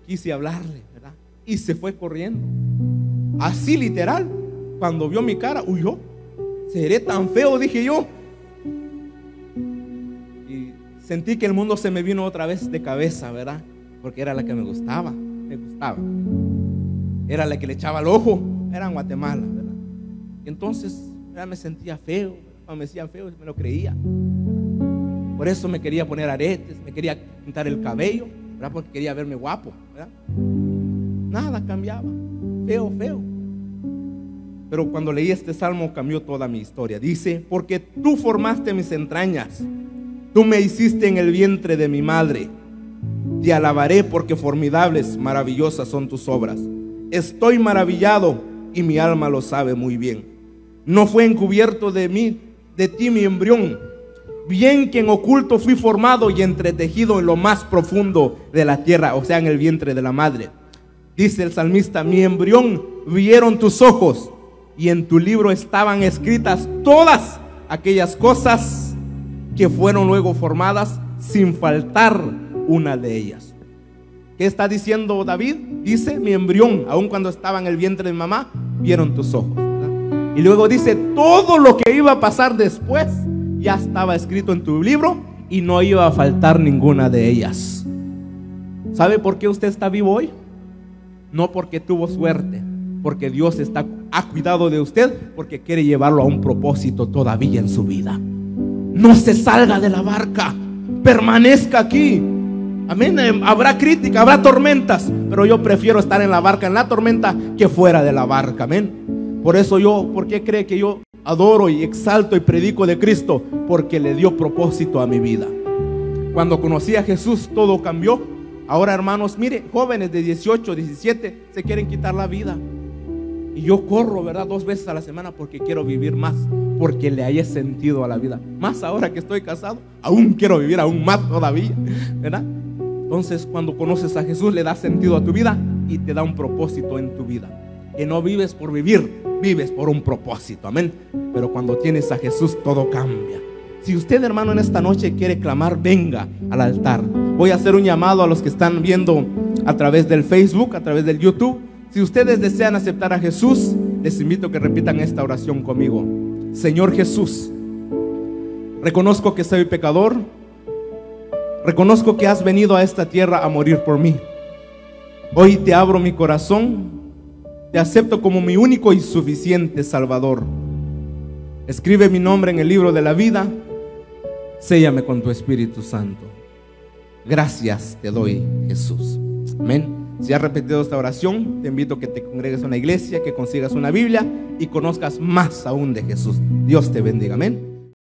quise hablarle, ¿verdad?, y se fue corriendo. Así literal, cuando vio mi cara, huyó. Seré tan feo, dije yo. Y sentí que el mundo se me vino otra vez de cabeza, ¿verdad? Porque era la que me gustaba. Era la que le echaba el ojo. Era en Guatemala, ¿verdad? Y entonces ya me sentía feo. Cuando me decían feo, me lo creía, ¿verdad? Por eso me quería poner aretes, me quería pintar el cabello, ¿verdad?, porque quería verme guapo, ¿verdad? Nada cambiaba. Feo. Pero cuando leí este salmo cambió toda mi historia. Dice, porque tú formaste mis entrañas, tú me hiciste en el vientre de mi madre. Te alabaré porque formidables, maravillosas son tus obras. Estoy maravillado y mi alma lo sabe muy bien. No fue encubierto de ti mi embrión. Bien que en oculto fui formado y entretejido en lo más profundo de la tierra, o sea, en el vientre de la madre. Dice el salmista: mi embrión vieron tus ojos, y en tu libro estaban escritas todas aquellas cosas que fueron luego formadas, sin faltar una de ellas. ¿Qué está diciendo David? Dice: mi embrión, aun cuando estaba en el vientre de mi mamá, vieron tus ojos, ¿verdad? Y luego dice: todo lo que iba a pasar después ya estaba escrito en tu libro y no iba a faltar ninguna de ellas. ¿Sabe por qué usted está vivo hoy? No porque tuvo suerte, porque Dios ha cuidado de usted, porque quiere llevarlo a un propósito todavía en su vida. No se salga de la barca, permanezca aquí. Amén. Habrá crítica, habrá tormentas, pero yo prefiero estar en la barca, en la tormenta, que fuera de la barca. Amén. Por eso ¿por qué cree que yo adoro y exalto y predico de Cristo? Porque le dio propósito a mi vida. Cuando conocí a Jesús, todo cambió. Ahora, hermanos, mire, jóvenes de 18, 17 se quieren quitar la vida. Y yo corro, ¿verdad? 2 veces a la semana porque quiero vivir más, porque le hallé sentido a la vida. Más ahora que estoy casado, aún quiero vivir aún más todavía, ¿verdad? Entonces, cuando conoces a Jesús, le da sentido a tu vida y te da un propósito en tu vida. Que no vives por vivir, vives por un propósito, amén. Pero cuando tienes a Jesús, todo cambia. Si usted, hermano, en esta noche quiere clamar, venga al altar. Voy a hacer un llamado a los que están viendo a través del Facebook, a través del YouTube. Si ustedes desean aceptar a Jesús, les invito a que repitan esta oración conmigo. Señor Jesús, reconozco que soy pecador. Reconozco que has venido a esta tierra a morir por mí. Hoy te abro mi corazón. Te acepto como mi único y suficiente Salvador. Escribe mi nombre en el libro de la vida. Séllame con tu Espíritu Santo. Gracias te doy, Jesús. Amén. Si has repetido esta oración, te invito a que te congregues a una iglesia, que consigas una Biblia y conozcas más aún de Jesús. Dios te bendiga. Amén.